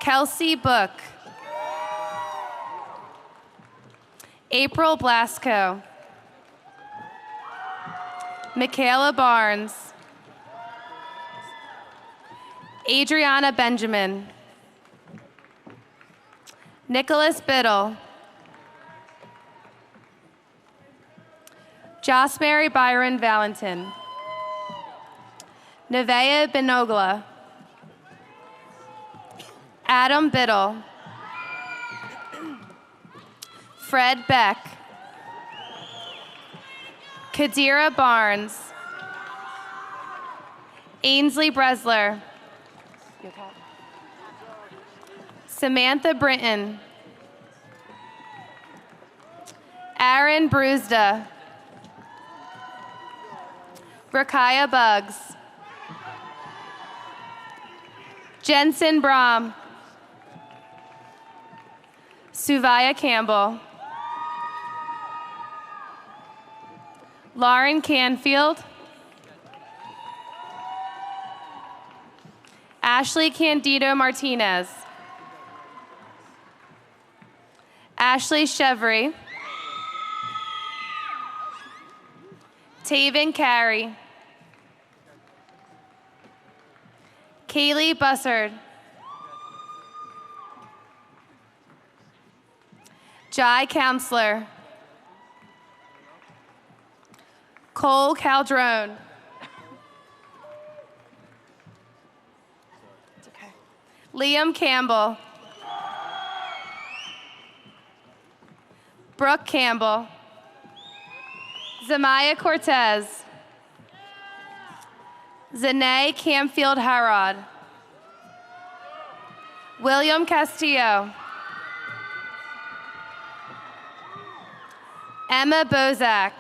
Kelsey Book. April Blasco. Michaela Barnes. Adriana Benjamin. Nicholas Biddle. Josmary Byron Valentin. Nevaeh Benogla. Adam Biddle. Fred Beck. Kadira Barnes. Ainsley Bresler. you, Kat. Samantha Britton. Aaron Brusda. Rakaya Buggs. Jensen Brom. Suvaya Campbell. Lauren Canfield. Ashley Candido Martinez. Ashley Chevry. Taven Carey. Kaylee Bussard. Jai Counselor. Cole Caldrone. It's okay. Liam Campbell. Brooke Campbell. Zamaya Cortez. Zanae Camfield Harrod. William Castillo. Emma Bozak.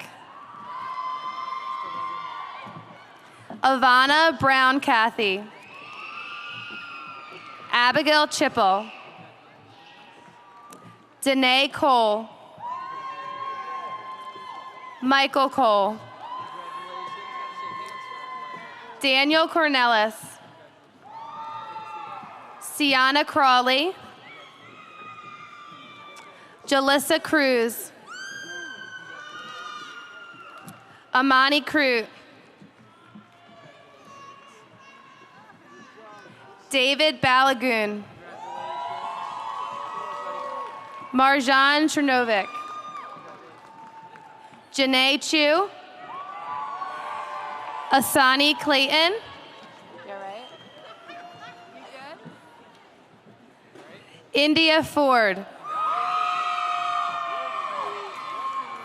Ivana Brown Cathy. Abigail Chipple. Danae Cole. Michael Cole. Daniel Cornelis. Sienna Crawley. Jalissa Cruz. Amani Crute. David Balagoon. Marjan Chernovic. Janae Chu. Asani Clayton. You're right. You good? India Ford.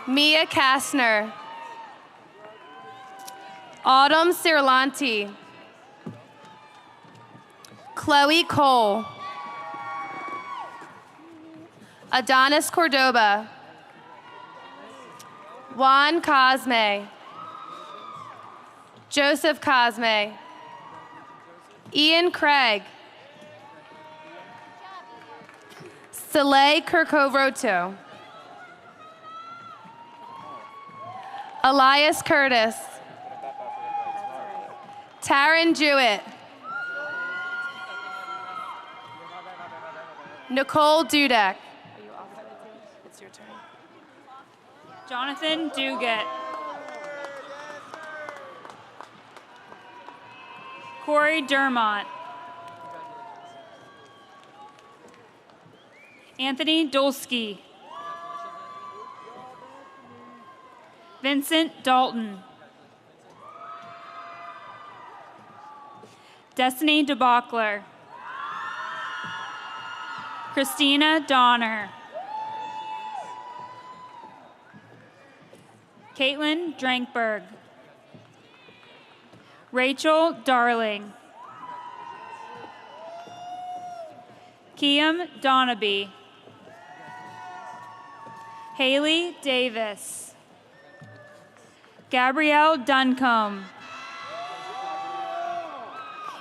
Mia Kastner. Autumn Cirlanti. Chloe Cole. Adonis Cordoba. Juan Cosme. Joseph Cosme. Ian Craig. Soleil Kirkovroto. Elias Curtis. Taryn Jewett. Nicole Dudek. It's your turn. Jonathan Duguet. Corey Dermott. Anthony Dolsky. Vincent Dalton. Destiny DeBockler. Christina Donner. Caitlin Drankberg. Rachel Darling. Kiam Donaby. Haley Davis. Gabrielle Duncombe.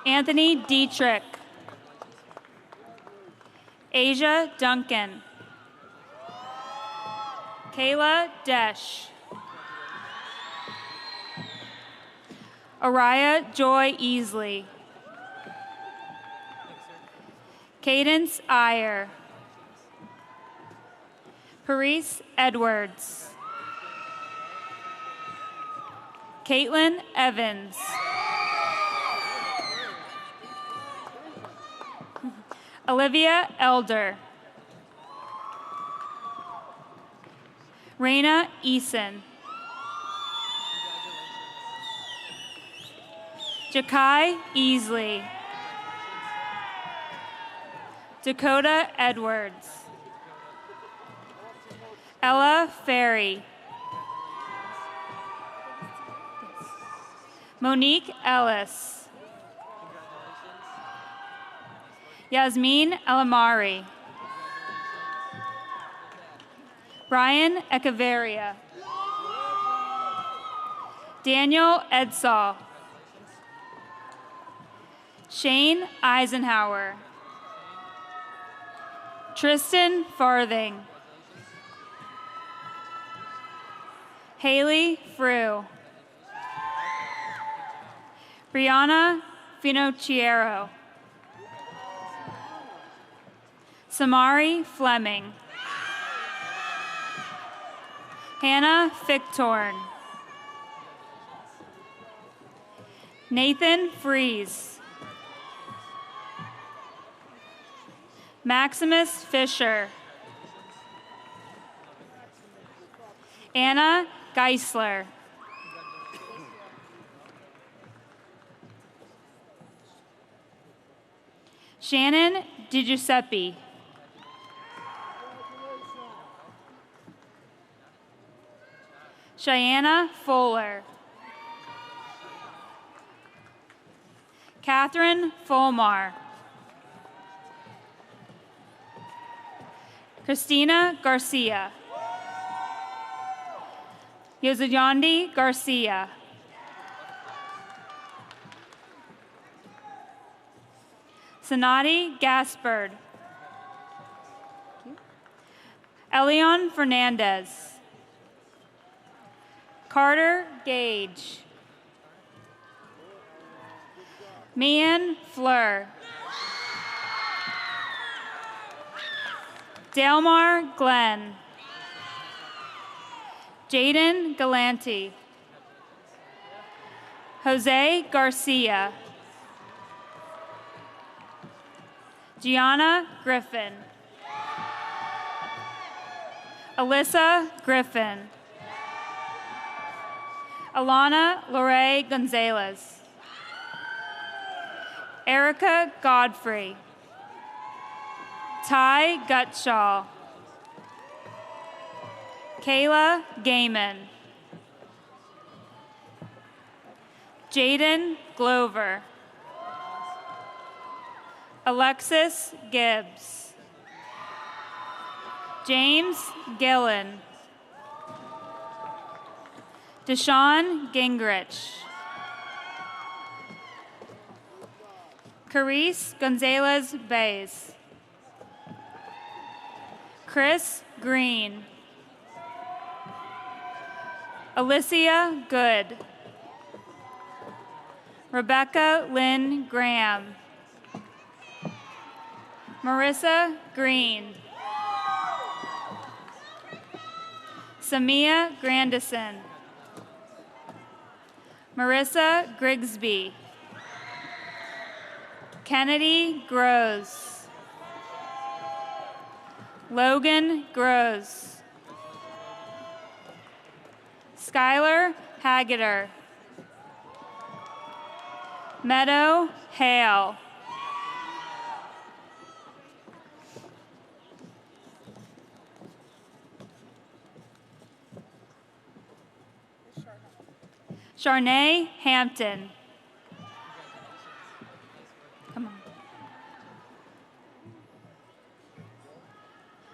Anthony Dietrich. Asia Duncan. Kayla Desch. Araya Joy Easley. Cadence Iyer. Paris Edwards. Caitlin Evans. Olivia Elder. Raina Eason. Jakai Easley. Dakota Edwards. Ella Ferry. Monique Ellis. Yasmin Elamari. Brian Echeverria. Daniel Edsall. Shane Eisenhower. Tristan Farthing. Haley Frew. Brianna Finocchiero. Samari Fleming. Hannah Fichtorn. Nathan Fries. Maximus Fisher. Anna Geisler. Shannon DiGiuseppe. Cheyenne Fuller. Catherine Fulmar. Christina Garcia. Yozayandi Garcia. Sanati Gaspard. Elion Fernandez. Carter Gage. Mian Fleur. Delmar Glenn. Jaden Galanti. Jose Garcia. Gianna Griffin. Alyssa Griffin. Alana Lorraine Gonzalez. Erica Godfrey. Ty Gutshaw. Kayla Gaiman. Jaden Glover. Alexis Gibbs. James Gillen. Deshaun Gingrich. Carice Gonzalez Bays. Chris Green. Alicia Good. Rebecca Lynn Graham. Marissa Green. Samia Grandison. Marissa Grigsby. Kennedy Groves. Logan Groves. Skylar Haggeter. Meadow Hale. Charnay Hampton. Come on.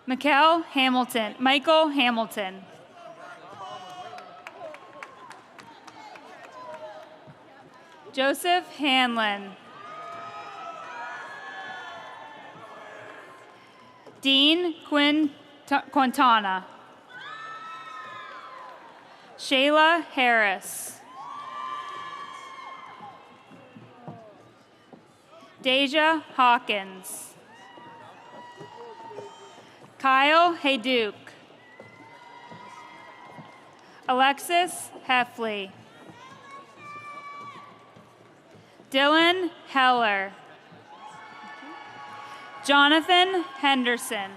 Michael Hamilton. Joseph Hanlon. Dean Quintana. Shayla Harris. Deja Hawkins. Kyle Hayduke. Alexis Heffley. Dylan Heller. Jonathan Henderson.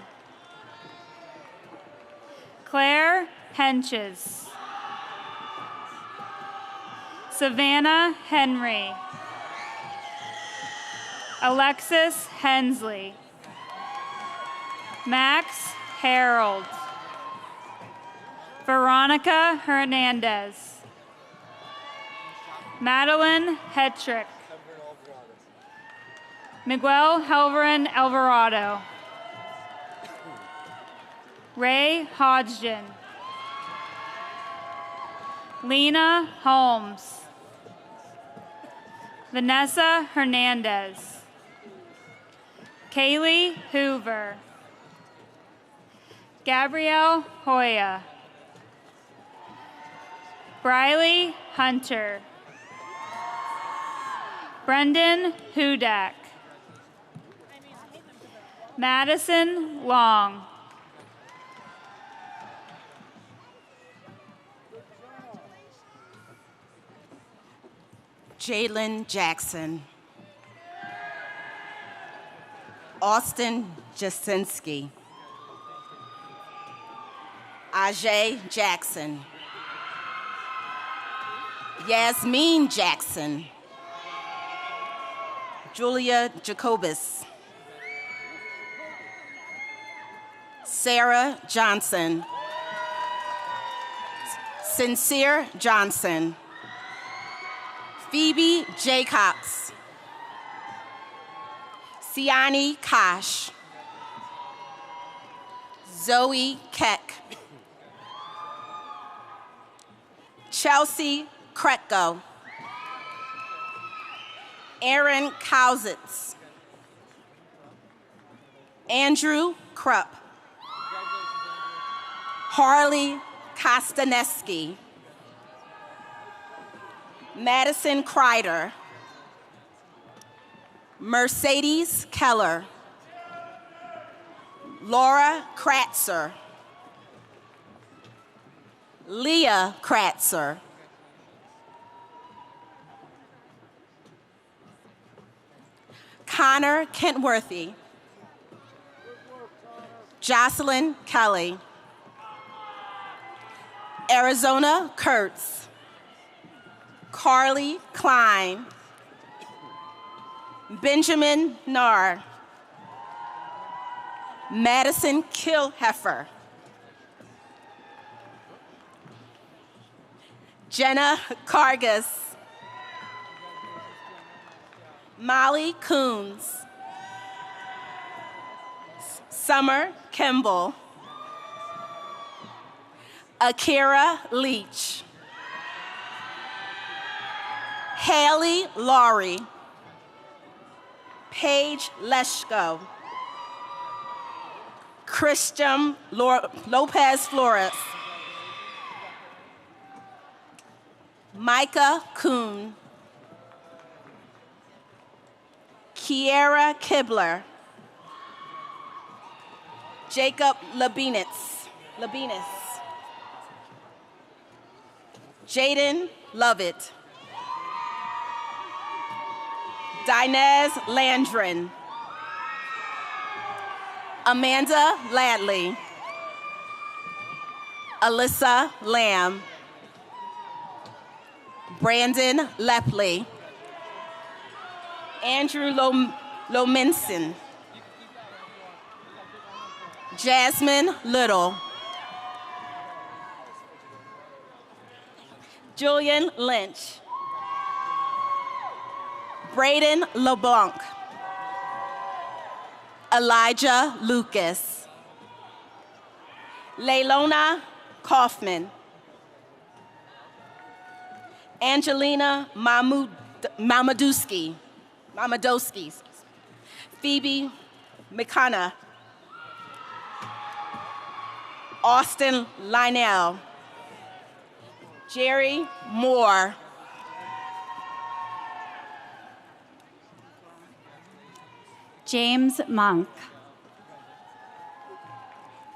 Claire Henches. Savannah Henry. Alexis Hensley. Max Harold. Veronica Hernandez. Madeline Hetrick. Miguel Helverin Alvarado. Ray Hodgson. Lena Holmes. Vanessa Hernandez. Kaylee Hoover. Gabrielle Hoya. Briley Hunter. Brendan Hudak. Madison Long. Jalen Jackson. Austin Jasinski. Ajay Jackson. Yasmin Jackson. Julia Jacobus. Sarah Johnson. Sincere Johnson. Phoebe Jacobs. Siani Kosh. Zoe Keck. Chelsea Kretko. Aaron Kausitz. Andrew Krupp. Harley Kostaneski. Madison Kreider. Mercedes Keller. Laura Kratzer. Leah Kratzer. Connor Kentworthy. Jocelyn Kelly. Arizona Kurtz. Carly Klein. Benjamin Narr. Madison Kilheffer. Jenna Cargus. Molly Coons. Summer Kimball. Akira Leach. Haley Laurie. Paige Leschko. Christian Lopez Flores. Micah Kuhn. Kiera Kibler. Jacob Labinitz. Jaden Lovett. Dinez Landrin. Amanda Ladley. Alyssa Lamb. Brandon Lepley. Andrew Lominson. Jasmine Little. Julian Lynch. Braden LeBlanc. Elijah Lucas. Leilona Kaufman. Angelina Mamadowski. Phoebe McConna. Austin Lionel. Jerry Moore. James Monk.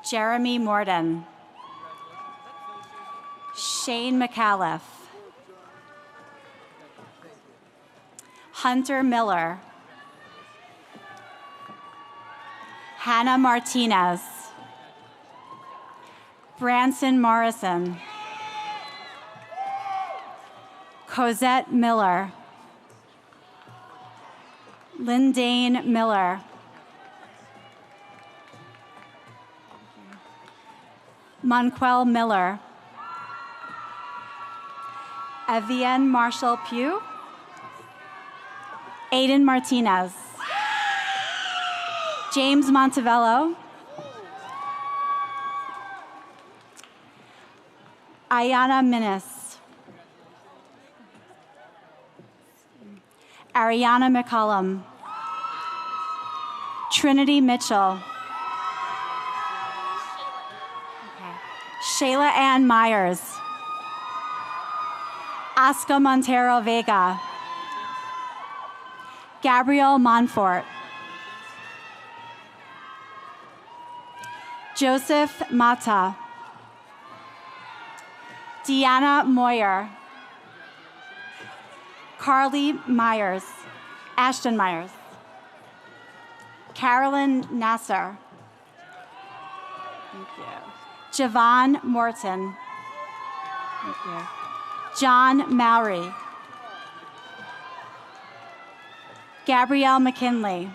Jeremy Morden. Shane McAuliffe. Hunter Miller. Hannah Martinez. Branson Morrison. Cosette Miller. Lindane Miller. Monquel Miller. Evian Marshall Pugh. Aiden Martinez. James Montevello, Ayana Minnis, Ariana McCollum, Trinity Mitchell, Shayla Ann Myers, Oscar Montero Vega, Gabrielle Monfort, Joseph Mata, Deanna Moyer, Carly Myers, Ashton Myers, Carolyn Nasser, thank you, Javon Morton, thank you, John Mowry, Gabrielle McKinley,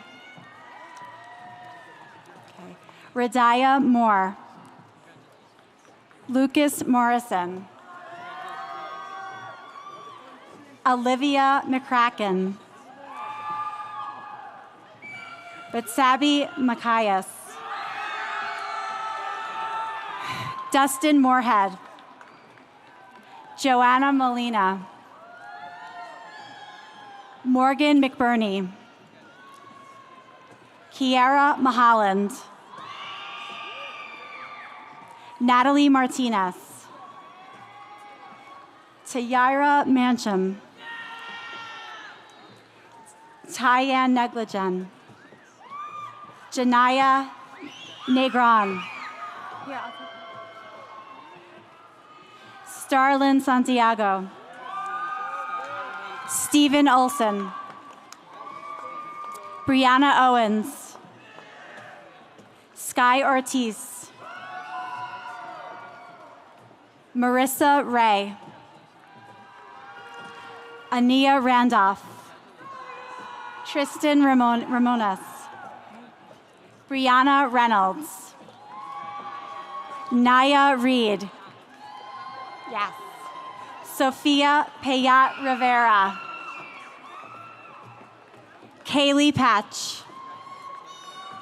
okay. Radiah Moore, Lucas Morrison, Olivia McCracken, Batsabi Macias, Dustin Moorhead, Joanna Molina, Morgan McBurney, Kiara Maholland, Natalie Martinez, Tayira Mancham, Tyann Negligen, Janaya Negron, Starlyn Santiago, Stephen Olson, Brianna Owens, Sky Ortiz, Marissa Ray, Ania Randolph, Tristan Ramones, Brianna Reynolds, Naya Reed, yes, Sophia Payat Rivera, Kaylee Patch,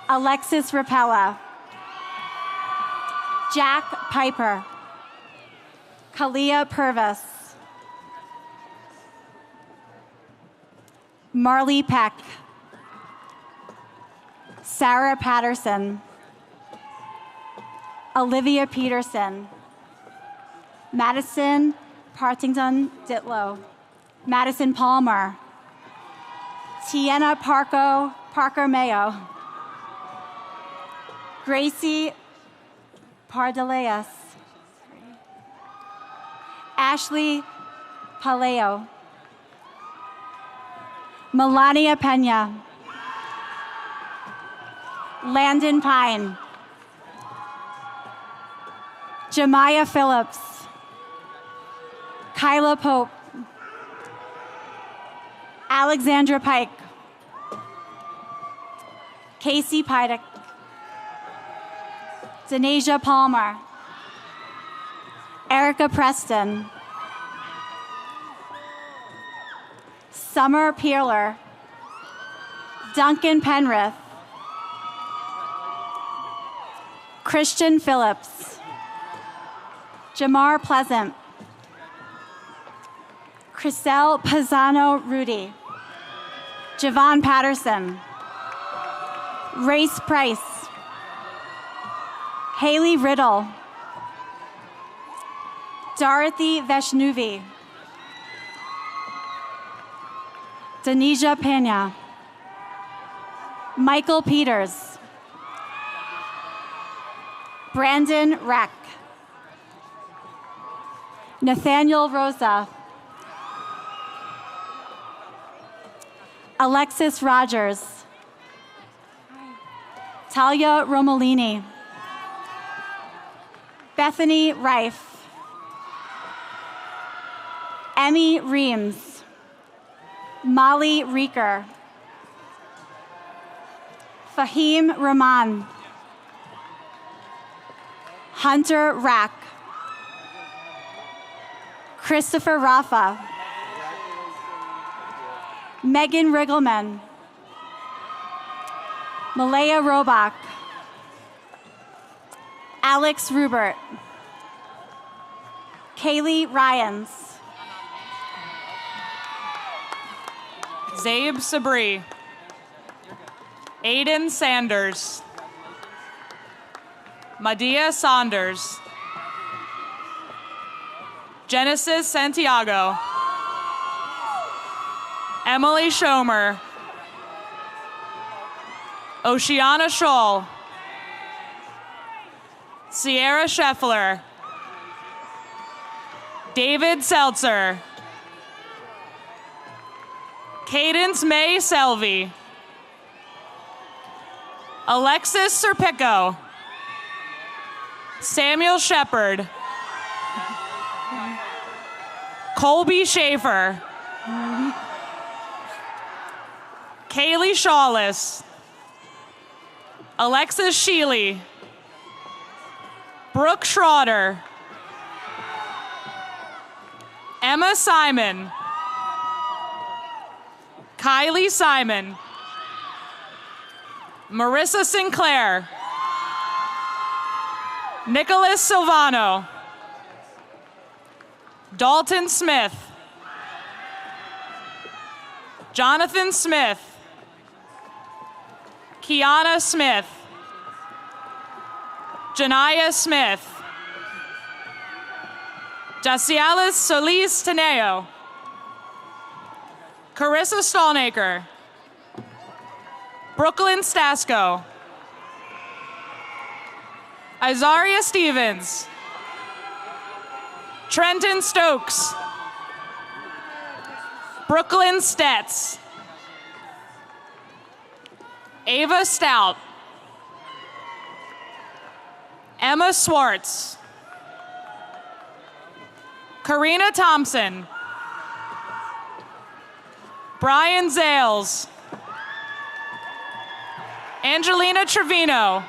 Alexis Rapella, Jack Piper, Kalia Purvis, Marley Peck, Sarah Patterson, Olivia Peterson, Madison Partington Ditlow, Madison Palmer, Tiana Parker Mayo, Gracie Pardaleas, Ashley Paleo, Melania Pena, Landon Pine, Jemiah Phillips, Kyla Pope, Alexandra Pike, Casey Pidek, Denasia Palmer, Erica Preston, Summer Peeler, Duncan Penrith, Christian Phillips, Jamar Pleasant, Chriselle Pisano Rudy, Javon Patterson, Race Price, Haley Riddle, Dorothy Veshnuvi, Denisha Pena, Michael Peters, Brandon Reck, Nathaniel Rosa, Alexis Rogers, Talia Romolini, Bethany Rife, Emmy Reams, Molly Reeker, Fahim Rahman, Hunter Rack, Christopher Rafa, Megan Riggleman, Malaya Robach. Alex Rubert. Kaylee Ryans. Zabe Sabri. Aiden Sanders. Madia Saunders. Genesis Santiago. Emily Schomer. Oceana Scholl. Sierra Scheffler. David Seltzer. Cadence May Selvey. Alexis Serpico. Samuel Shepard. Colby Schaefer. Kaylee Shawless. Alexis Sheely. Brooke Schroeder. Emma Simon. Kylie Simon. Marissa Sinclair. Nicholas Silvano. Dalton Smith. Jonathan Smith. Kiana Smith. Janaya Smith. Jacialis Solis Teneo. Carissa Stallnaker. Brooklyn Stasko. Izaria Stevens. Trenton Stokes. Brooklyn Stetz. Ava Stout. Emma Swartz. Karina Thompson. Brian Zales. Angelina Trevino.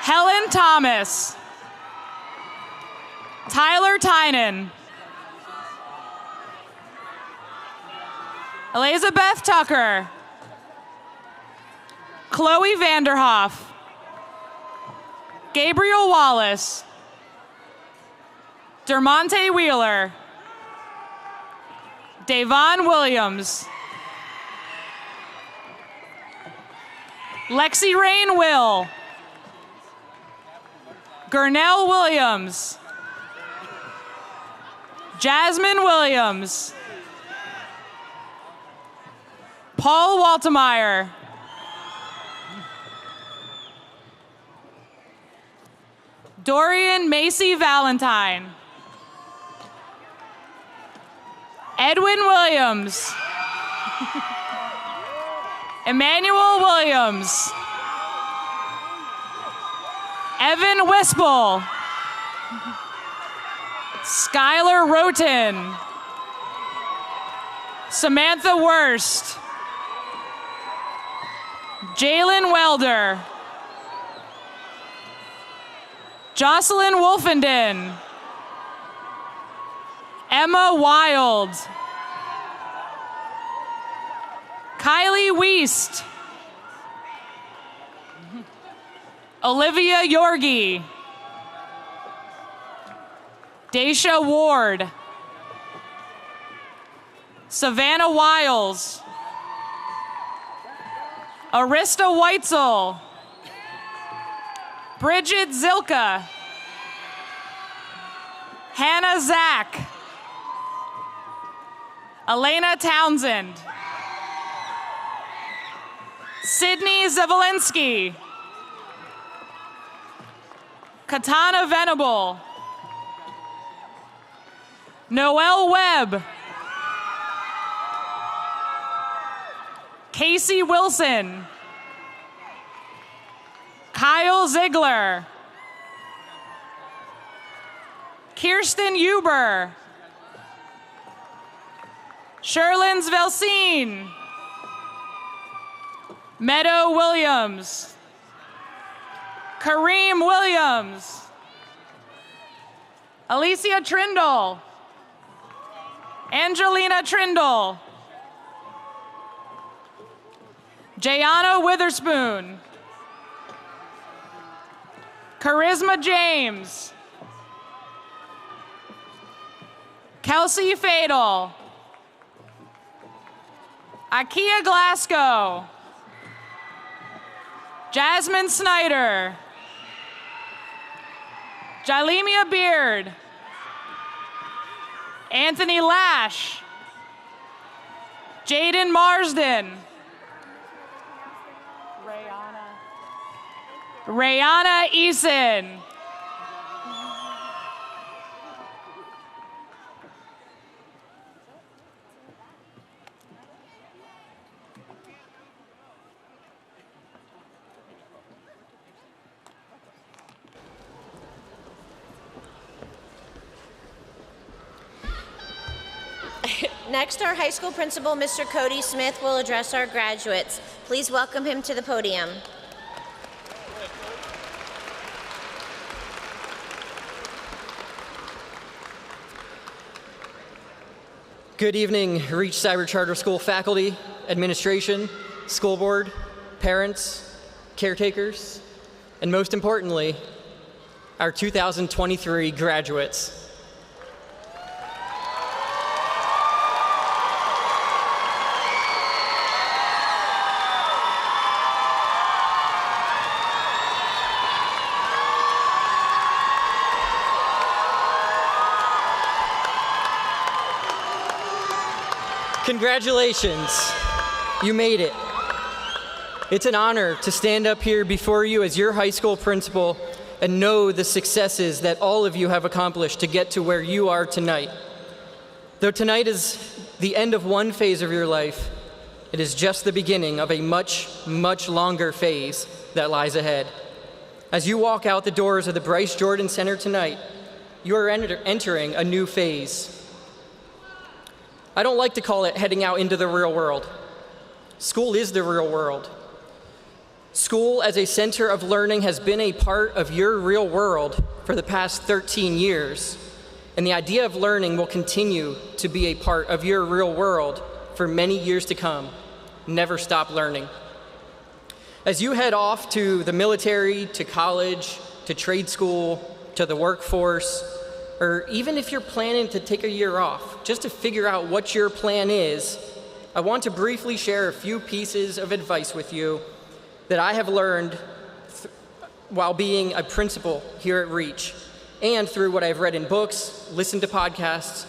Helen Thomas. Tyler Tynan. Elizabeth Tucker. Chloe Vanderhoff. Gabriel Wallace. Dermonte Wheeler. Davon Williams. Lexi Rain Will. Gurnell Williams. Jasmine Williams. Paul Waltemeyer. Dorian Macy Valentine. Edwin Williams. Emmanuel Williams. Evan Wispel. Skylar Roten. Samantha Worst. Jalen Welder. Jocelyn Wolfenden. Emma Wild. Kylie Wiest. Olivia Yorgi. Daisha Ward. Savannah Wiles. Arista Weitzel. Bridget Zilka. Hannah Zach. Elena Townsend. Sydney Zavolinsky. Katana Venable. Noelle Webb. Casey Wilson. Kyle Ziegler. Kirsten Huber. Sherlyn Velsine. Meadow Williams. Kareem Williams. Alicia Trindle. Angelina Trindle. Jayana Witherspoon. Charisma James. Kelsey Fadel. Ikea Glasgow. Jasmine Snyder. Jalemia Beard. Anthony Lash. Jaden Marsden. Rayana Eason. Next, our high school principal, Mr. Cody Smith, will address our graduates. Please welcome him to the podium. Good evening, Reach Cyber Charter School faculty, administration, school board, parents, caretakers, and most importantly, our 2023 graduates. Congratulations, you made it. It's an honor to stand up here before you as your high school principal and know the successes that all of you have accomplished to get to where you are tonight. Though tonight is the end of one phase of your life, it is just the beginning of a much, much longer phase that lies ahead. As you walk out the doors of the Bryce Jordan Center tonight, you are entering a new phase. I don't like to call it heading out into the real world. School is the real world. School as a center of learning has been a part of your real world for the past 13 years, and the idea of learning will continue to be a part of your real world for many years to come. Never stop learning. As you head off to the military, to college, to trade school, to the workforce, or even if you're planning to take a year off, just to figure out what your plan is, I want to briefly share a few pieces of advice with you that I have learned while being a principal here at Reach, and through what I've read in books, listened to podcasts,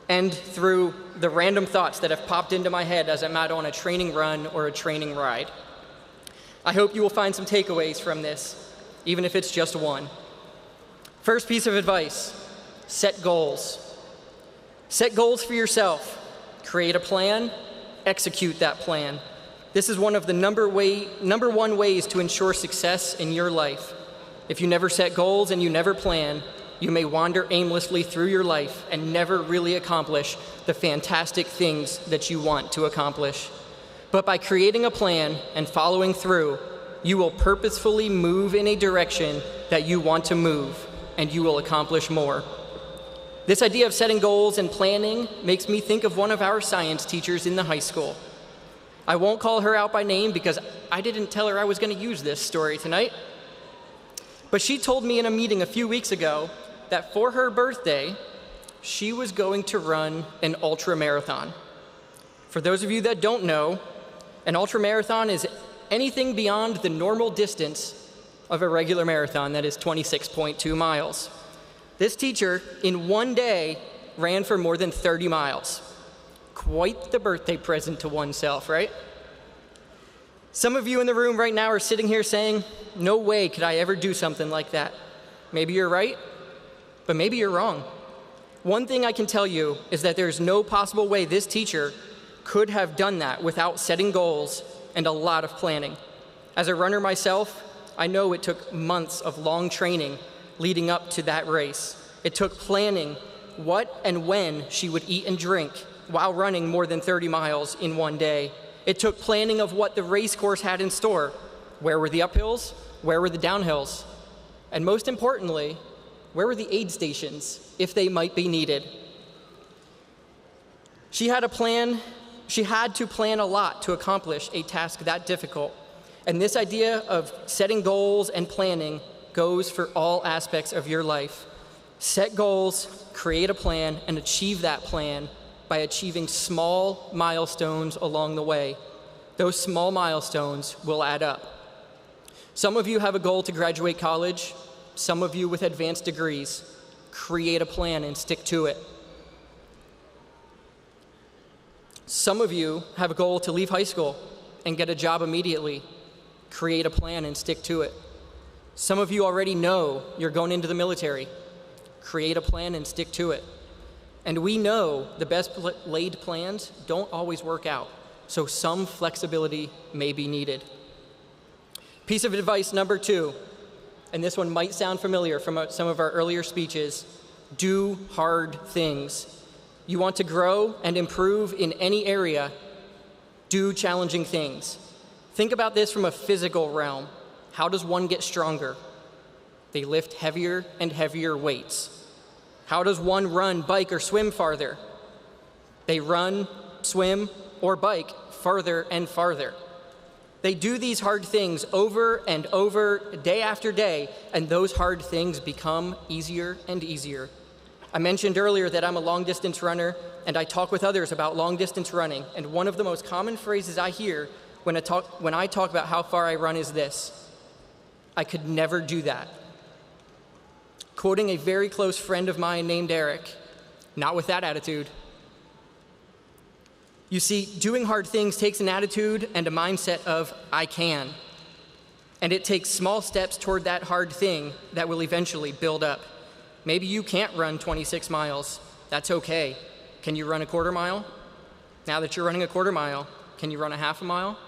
and through the random thoughts that have popped into my head as I'm out on a training run or a training ride. I hope you will find some takeaways from this, even if it's just one. First piece of advice, set goals. Set goals for yourself. Create a plan, execute that plan. This is one of the number one ways to ensure success in your life. If you never set goals and you never plan, you may wander aimlessly through your life and never really accomplish the fantastic things that you want to accomplish. But by creating a plan and following through, you will purposefully move in a direction that you want to move, and you will accomplish more. This idea of setting goals and planning makes me think of one of our science teachers in the high school. I won't call her out by name because I didn't tell her I was going to use this story tonight. But she told me in a meeting a few weeks ago that for her birthday, she was going to run an ultra marathon. For those of you that don't know, an ultra marathon is anything beyond the normal distance of a regular marathon, that is 26.2 miles. This teacher, in one day, ran for more than 30 miles. Quite the birthday present to oneself, right? Some of you in the room right now are sitting here saying, no way could I ever do something like that. Maybe you're right, but maybe you're wrong. One thing I can tell you is that there's no possible way this teacher could have done that without setting goals and a lot of planning. As a runner myself, I know it took months of long training leading up to that race. It took planning what and when she would eat and drink while running more than 30 miles in one day. It took planning of what the race course had in store. Where were the uphills? Where were the downhills? And most importantly, where were the aid stations if they might be needed? She had a plan She had to plan a lot to accomplish a task that difficult. And this idea of setting goals and planning goes for all aspects of your life. Set goals, create a plan, and achieve that plan by achieving small milestones along the way. Those small milestones will add up. Some of you have a goal to graduate college, some of you with advanced degrees. Create a plan and stick to it. Some of you have a goal to leave high school and get a job immediately. Create a plan and stick to it. Some of you already know you're going into the military. Create a plan and stick to it. And we know the best laid plans don't always work out, so some flexibility may be needed. Piece of advice number 2, and this one might sound familiar from some of our earlier speeches: do hard things. You want to grow and improve in any area, do challenging things. Think about this from a physical realm. How does one get stronger? They lift heavier and heavier weights. How does one run, bike, or swim farther? They run, swim, or bike farther and farther. They do these hard things over and over, day after day, and those hard things become easier and easier. I mentioned earlier that I'm a long-distance runner, and I talk with others about long-distance running, and one of the most common phrases I hear when I talk about how far I run is this: I could never do that. Quoting a very close friend of mine named Eric, not with that attitude. You see, doing hard things takes an attitude and a mindset of I can. And it takes small steps toward that hard thing that will eventually build up. Maybe you can't run 26 miles. That's okay. Can you run a quarter mile? Now that you're running a quarter mile, can you run a half a mile?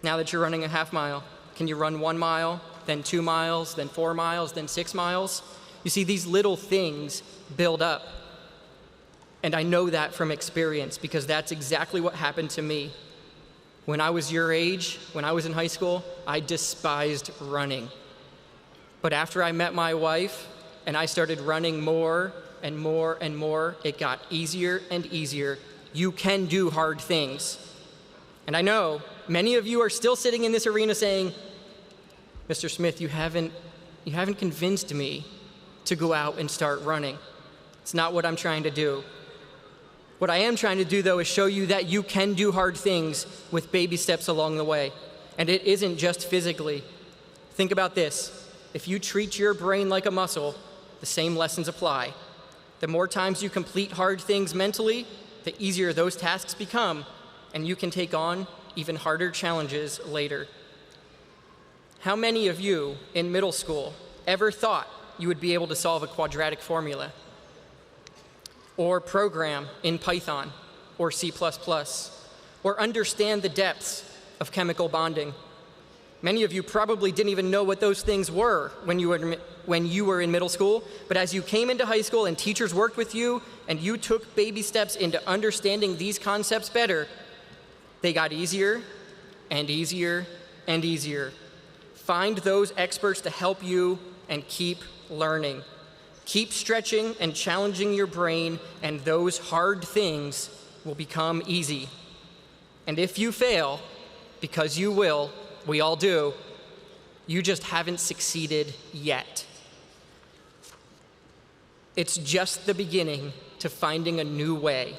Now that you're running a half mile, can you run 1 mile, then 2 miles, then 4 miles, then 6 miles? You see, these little things build up. And I know that from experience because that's exactly what happened to me. When I was your age, when I was in high school, I despised running. But after I met my wife and I started running more and more and more, it got easier and easier. You can do hard things. And I know many of you are still sitting in this arena saying, Mr. Smith, you haven't convinced me to go out and start running. It's not what I'm trying to do. What I am trying to do, though, is show you that you can do hard things with baby steps along the way. And it isn't just physically. Think about this. If you treat your brain like a muscle, the same lessons apply. The more times you complete hard things mentally, the easier those tasks become, and you can take on even harder challenges later. How many of you in middle school ever thought you would be able to solve a quadratic formula, or program in Python or C++, or understand the depths of chemical bonding? Many of you probably didn't even know what those things were when you were in middle school, but as you came into high school and teachers worked with you and you took baby steps into understanding these concepts better, they got easier and easier and easier. Find those experts to help you and keep learning. Keep stretching and challenging your brain, and those hard things will become easy. And if you fail, because you will, we all do, you just haven't succeeded yet. It's just the beginning to finding a new way.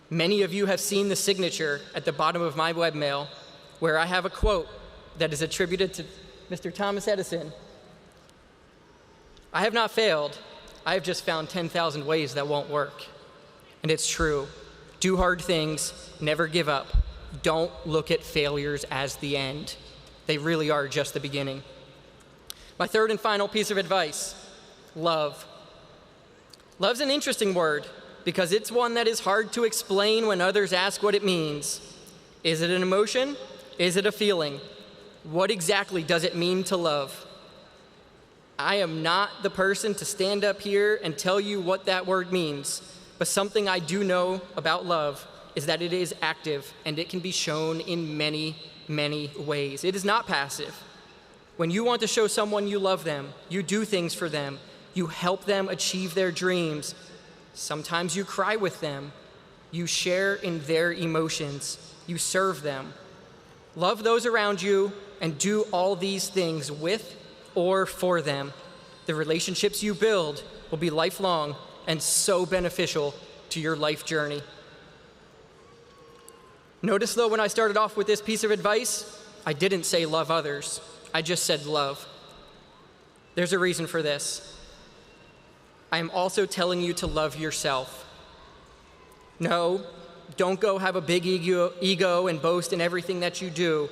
Many of you have seen the signature at the bottom of my webmail, where I have a quote that is attributed to Mr. Thomas Edison. I have not failed. I have just found 10,000 ways that won't work. And it's true. Do hard things. Never give up. Don't look at failures as the end. They really are just the beginning. My third and final piece of advice: love. Love's an interesting word because it's one that is hard to explain when others ask what it means. Is it an emotion? Is it a feeling? What exactly does it mean to love? I am not the person to stand up here and tell you what that word means, but something I do know about love is that it is active and it can be shown in many, many ways. It is not passive. When you want to show someone you love them, you do things for them. You help them achieve their dreams. Sometimes you cry with them. You share in their emotions. You serve them. Love those around you and do all these things with or for them. The relationships you build will be lifelong and so beneficial to your life journey. Notice though, when I started off with this piece of advice, I didn't say love others. I just said love. There's a reason for this. I am also telling you to love yourself. No, don't go have a big ego and boast in everything that you do.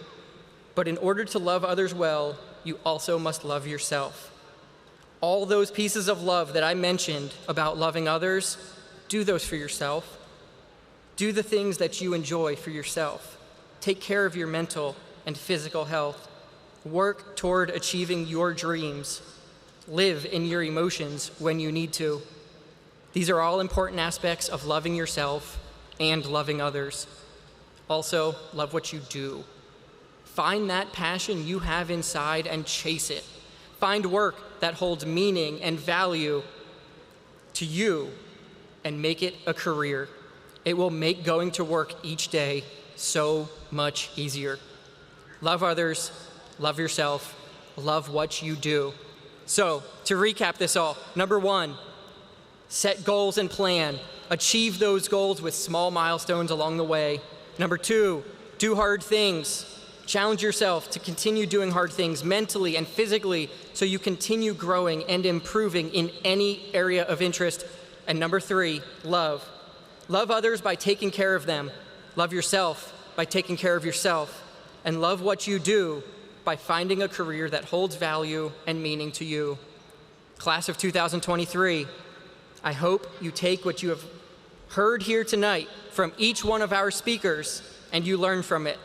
But in order to love others well, you also must love yourself. All those pieces of love that I mentioned about loving others, do those for yourself. Do the things that you enjoy for yourself. Take care of your mental and physical health. Work toward achieving your dreams. Live in your emotions when you need to. These are all important aspects of loving yourself and loving others. Also, love what you do. Find that passion you have inside and chase it. Find work that holds meaning and value to you and make it a career. It will make going to work each day so much easier. Love others, love yourself, love what you do. So, to recap this all, number 1, set goals and plan. Achieve those goals with small milestones along the way. Number 2, do hard things. Challenge yourself to continue doing hard things mentally and physically so you continue growing and improving in any area of interest. And number 3, love. Love others by taking care of them. Love yourself by taking care of yourself. And love what you do by finding a career that holds value and meaning to you. Class of 2023, I hope you take what you have heard here tonight from each one of our speakers and you learn from it.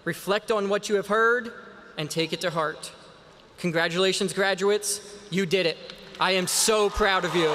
Reflect on what you have heard and take it to heart. Congratulations, graduates. You did it. I am so proud of you.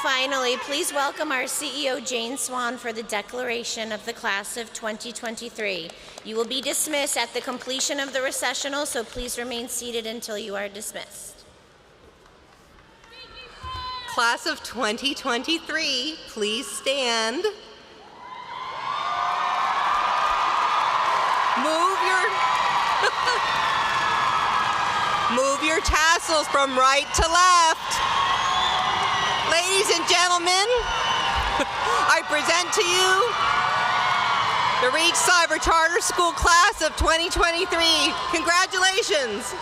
Finally, please welcome our CEO, Jane Swan, for the declaration of the class of 2023. You will be dismissed at the completion of the recessional, so please remain seated until you are dismissed. Class of 2023, please stand. Move your tassels from right to left. Ladies and gentlemen, I present to you the Reach Cyber Charter School class of 2023. Congratulations.